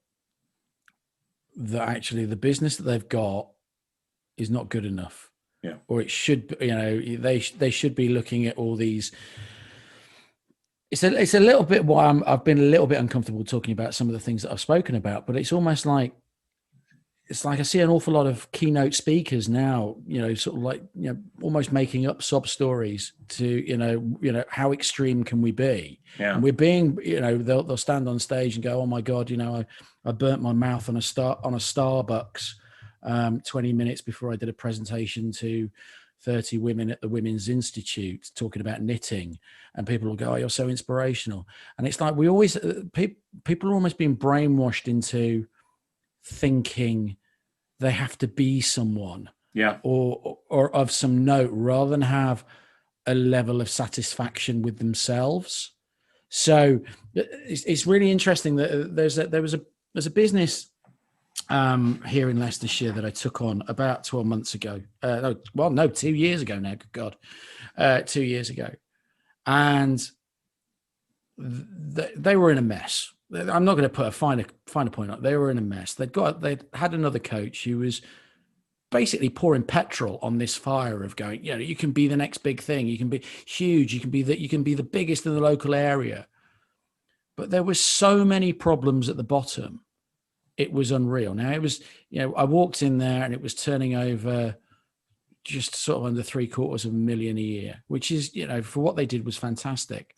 actually the business that they've got is not good enough. Yeah. Or it should, they should be looking at all these. It's a little bit why I've been a little bit uncomfortable talking about some of the things that I've spoken about, but it's almost like, I see an awful lot of keynote speakers now, sort of like, almost making up sob stories to, how extreme can we be? Yeah. And we're being, they'll stand on stage and go, oh my God, I burnt my mouth on a Starbucks 20 minutes before I did a presentation to 30 women at the Women's Institute talking about knitting, and people will go, oh, you're so inspirational. And it's like, we always, people are almost being brainwashed into thinking they have to be someone, or of some note, rather than have a level of satisfaction with themselves. So it's really interesting that there was a business here in Leicestershire that I took on about 12 months ago. 2 years ago now. Good God, 2 years ago, and they were in a mess. I'm not going to put a finer point on it. They were in a mess. They'd had another coach who was basically pouring petrol on this fire of going, you can be the next big thing. You can be huge. You can be the biggest in the local area. But there were so many problems at the bottom. It was unreal. Now it was, I walked in there and it was turning over just sort of under $750,000 a year, which is, for what they did was fantastic.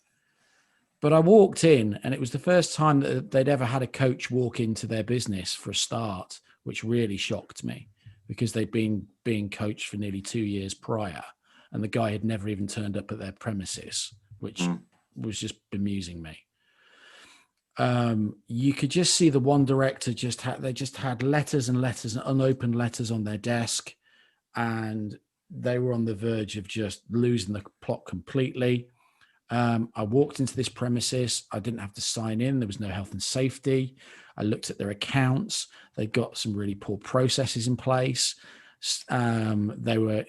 But I walked in and it was the first time that they'd ever had a coach walk into their business for a start, which really shocked me because they'd been being coached for nearly 2 years prior. And the guy had never even turned up at their premises, which was just bemusing me. You could just see the one director they just had letters and letters and unopened letters on their desk. And they were on the verge of just losing the plot completely. I walked into this premises. I didn't have to sign in. There was no health and safety. I looked at their accounts. They got some really poor processes in place. They were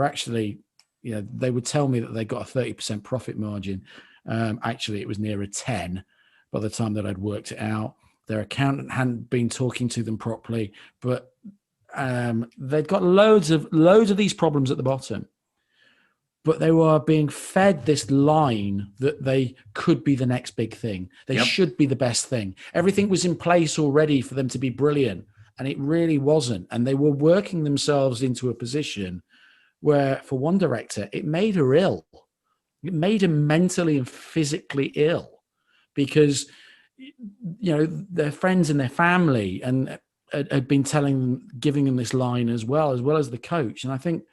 actually, they would tell me that they got a 30% profit margin. Actually, it was nearer 10 by the time that I'd worked it out. Their accountant hadn't been talking to them properly, but they'd got loads of these problems at the bottom. But they were being fed this line that they could be the next big thing. They should be the best thing. Everything was in place already for them to be brilliant, and it really wasn't. And they were working themselves into a position where, for one director, it made her ill. It made her mentally and physically ill because, their friends and their family and had been giving them this line as well as the coach. And I think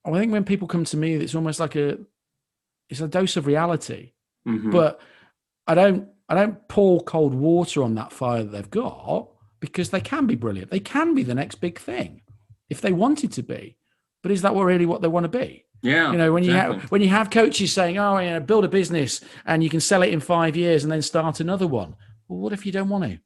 when people come to me, it's almost like it's a dose of reality. Mm-hmm. But I don't pour cold water on that fire that they've got, because they can be brilliant. They can be the next big thing if they wanted to be. But is that really what they want to be? Yeah. When you have coaches saying, oh, build a business and you can sell it in 5 years and then start another one. Well, what if you don't want to?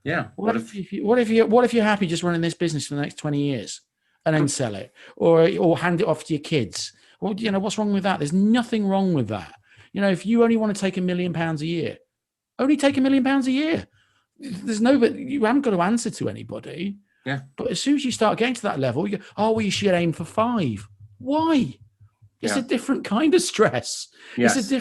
Yeah. What if you're happy just running this business for the next 20 years and then sell it or hand it off to your kids? Well, what's wrong with that? There's nothing wrong with that. If you only want to take £1 million a year, only take £1 million a year. But you haven't got to answer to anybody. Yeah. But as soon as you start getting to that level, you go, oh, well, you should aim for 5. Why? It's a different kind of stress. Yes. It's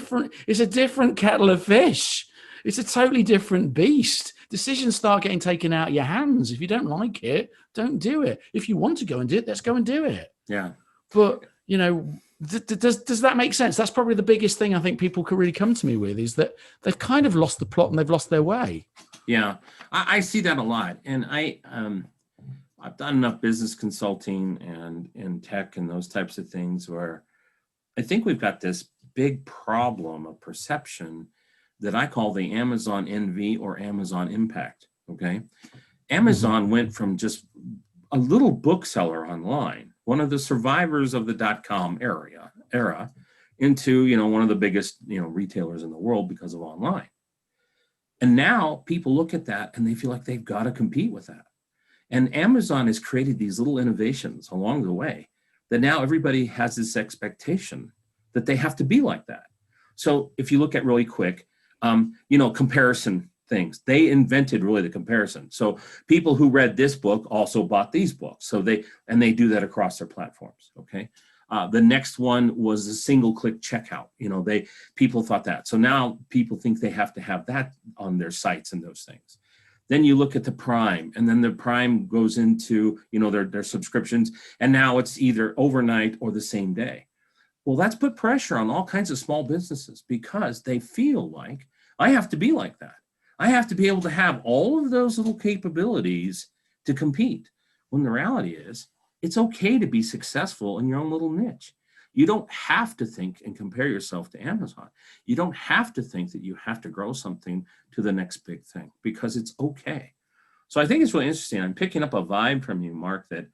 a different kettle of fish. It's a totally different beast. Decisions start getting taken out of your hands. If you don't like it, don't do it. If you want to go and do it, let's go and do it. Yeah. But, does that make sense? That's probably the biggest thing I think people could really come to me with, is that they've kind of lost the plot and they've lost their way. Yeah, I see that a lot. And I've done enough business consulting and in tech and those types of things where I think we've got this big problem of perception that I call the Amazon envy or Amazon impact. Okay. Amazon went from just a little bookseller online, one of the survivors of the .com era, into, one of the biggest, retailers in the world because of online. And now people look at that and they feel like they've got to compete with that. And Amazon has created these little innovations along the way that now everybody has this expectation that they have to be like that. So if you look at really quick, comparison things, they invented really the comparison. So people who read this book also bought these books. So they do that across their platforms. Okay. The next one was a single click checkout. People thought that. So now people think they have to have that on their sites and those things. Then you look at the Prime, and then the Prime goes into, their subscriptions, and now it's either overnight or the same day. Well, that's put pressure on all kinds of small businesses because they feel like I have to be like that. I have to be able to have all of those little capabilities to compete. When the reality is, it's okay to be successful in your own little niche. You don't have to think and compare yourself to Amazon. You don't have to think that you have to grow something to the next big thing because it's okay. So I think it's really interesting. I'm picking up a vibe from you, Marc, that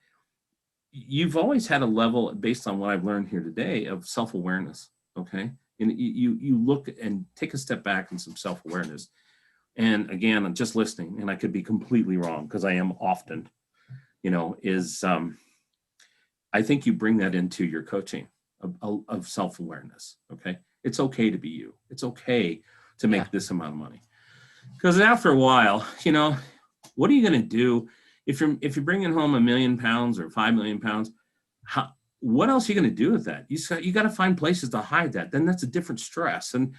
you've always had a level, based on what I've learned here today, of self-awareness, okay? And you look and take a step back and some self-awareness. And again, I'm just listening, and I could be completely wrong because I am often, I think you bring that into your coaching of self-awareness, okay? It's okay to be you. It's okay to make this amount of money. Because after a while, what are you going to do if you're bringing home £1 million or £5 million? What else are you going to do with that? You got to find places to hide that. Then that's a different stress. And,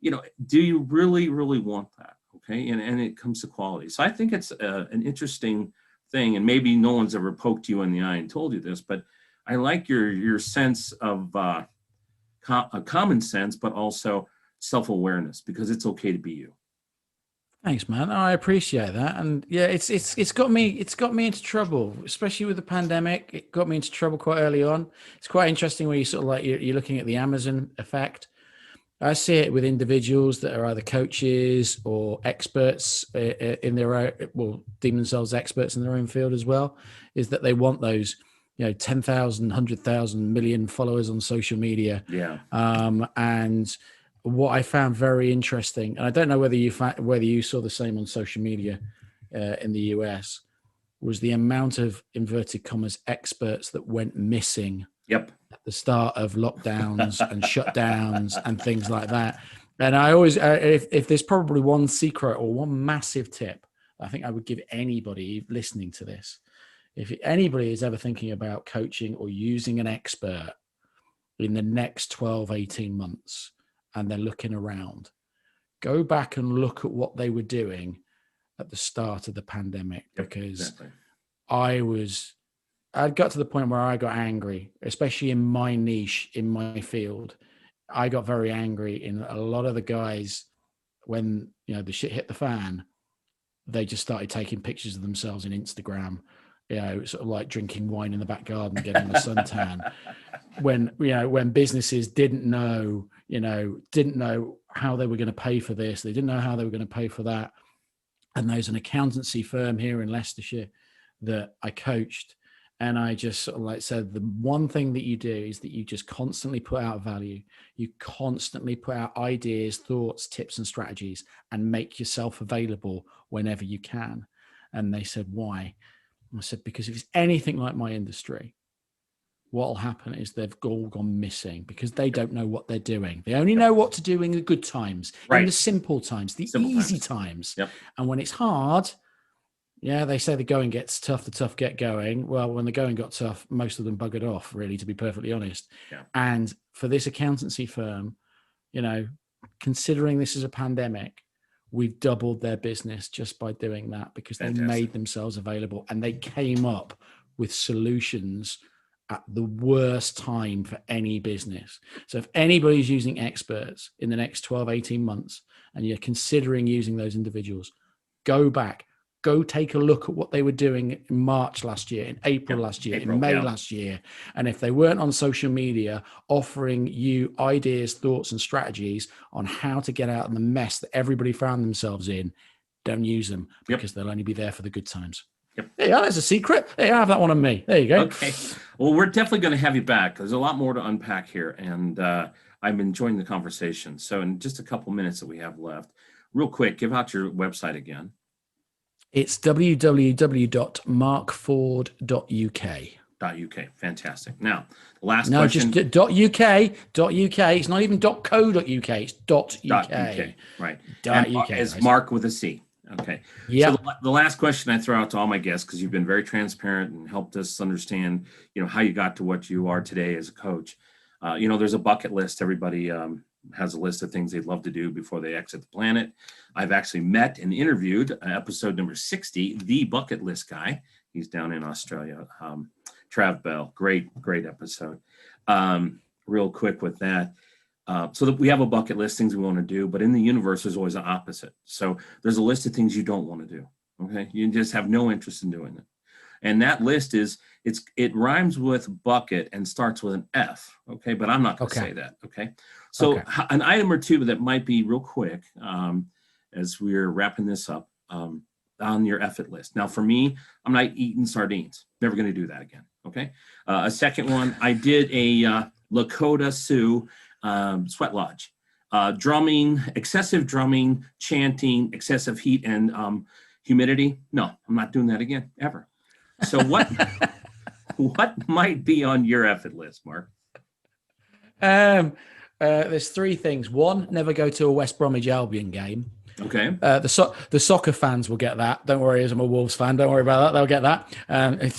do you really, really want that? Okay. And it comes to quality. So I think it's an interesting thing. And maybe no one's ever poked you in the eye and told you this, but I like your sense of common sense, but also self-awareness, because it's okay to be you. Thanks, man. I appreciate that. And yeah, it's got me into trouble, especially with the pandemic. It got me into trouble quite early on. It's quite interesting when you sort of like you're looking at the Amazon effect. I see it with individuals that are either coaches or experts in their own, well, deem themselves experts in their own field as well, is that they want those, 10,000, 100,000, million followers on social media. Yeah. And what I found very interesting, and I don't know whether you saw the same on social media in the US, was the amount of inverted commas experts that went missing. Yep. At the start of lockdowns and shutdowns and things like that. And I always, if there's probably one secret or one massive tip, I think I would give anybody listening to this. If anybody is ever thinking about coaching or using an expert in the next 12, 18 months, and they're looking around, go back and look at what they were doing at the start of the pandemic, because I got to the point where I got angry, especially in my niche, in my field. I got very angry in a lot of the guys when, the shit hit the fan, they just started taking pictures of themselves in Instagram, sort of like drinking wine in the back garden, getting a suntan. When businesses didn't know how they were going to pay for this. They didn't know how they were going to pay for that. And there's an accountancy firm here in Leicestershire that I coached. And I just sort of like said, the one thing that you do is that you just constantly put out value. You constantly put out ideas, thoughts, tips, and strategies, and make yourself available whenever you can. And they said, why? I said, because if it's anything like my industry, what will happen is they've all gone missing because they don't know what they're doing. They only know what to do in the good times, in the simple times, the easy times. Yep. And when it's hard, yeah, they say the going gets tough, the tough get going. Well, when the going got tough, most of them buggered off, really, to be perfectly honest. Yeah. And for this accountancy firm, you know, considering this is a pandemic, we've doubled their business just by doing that because they made themselves available and they came up with solutions at the worst time for any business. So if anybody's using experts in the next 12, 18 months, and you're considering using those individuals, go back, go take a look at what they were doing in March last year, in April last year, in May last year. And if they weren't on social media offering you ideas, thoughts, and strategies on how to get out of the mess that everybody found themselves in, don't use them because they'll only be there for the good times. Yep. There you are. There's a secret. There you have that one on me. There you go. Okay. Well, we're definitely going to have you back because there's a lot more to unpack here. And I'm enjoying the conversation. So in just a couple minutes that we have left, real quick, give out your website again. It's www.markford.uk. .uk. Fantastic. Now, the last question. No, just .uk. It's not even .co.uk. It's .uk. Right. .uk. It's Marc with a C. Okay. Yeah. So the last question I throw out to all my guests, because you've been very transparent and helped us understand, how you got to what you are today as a coach. There's a bucket list. Everybody has a list of things they'd love to do before they exit the planet. I've actually met and interviewed episode number 60, the bucket list guy. He's down in Australia. Trav Bell. Great episode. Real quick with that. So that we have a bucket list, things we want to do, but in the universe, there's always an opposite. So there's a list of things you don't want to do. Okay. You just have no interest in doing it. And that list it rhymes with bucket and starts with an F. Okay. But I'm not going to say that. Okay. So an item or two that might be real quick as we're wrapping this up on your effort list. Now, for me, I'm not eating sardines. Never going to do that again. Okay. A second one, I did a Lakota Sioux sweat lodge. Drumming, excessive drumming, chanting, excessive heat and humidity. No, I'm not doing that again, ever. So what might be on your effort list, Marc? There's three things. One, never go to a West Bromwich Albion game. Okay. The soccer fans will get that. Don't worry, as I'm a Wolves fan, don't worry about that. They'll get that.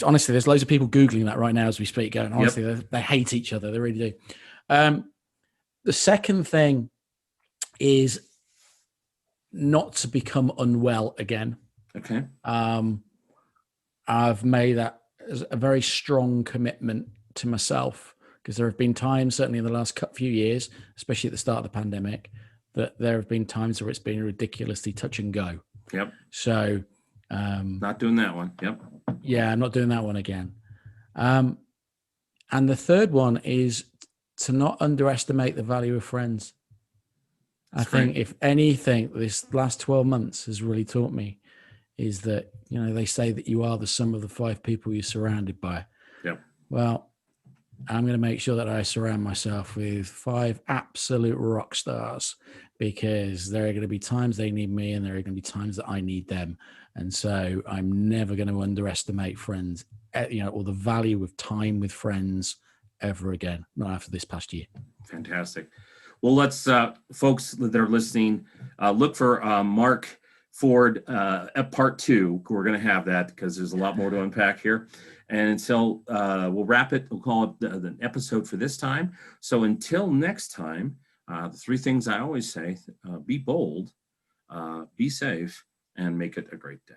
Honestly, there's loads of people Googling that right now as we speak. Going, honestly, they hate each other. They really do. The second thing is not to become unwell again. Okay. I've made that as a very strong commitment to myself because there have been times, certainly in the last few years, especially at the start of the pandemic, that there have been times where it's been ridiculously touch and go. Yep. So, not doing that one. Yep. Yeah, I'm not doing that one again. And the third one is to not underestimate the value of friends. I think if anything, this last 12 months has really taught me is that, they say that you are the sum of the 5 people you're surrounded by. Yep. Well, I'm going to make sure that I surround myself with 5 absolute rock stars because there are going to be times they need me and there are going to be times that I need them. And so I'm never going to underestimate friends, or the value of time with friends ever again, not after this past year. Fantastic. Well, let's, folks that are listening, look for Marc Ford at part 2. We're going to have that because there's a lot more to unpack here. And so we'll wrap it. We'll call it the episode for this time. So until next time, the 3 things I always say, be bold, be safe, and make it a great day.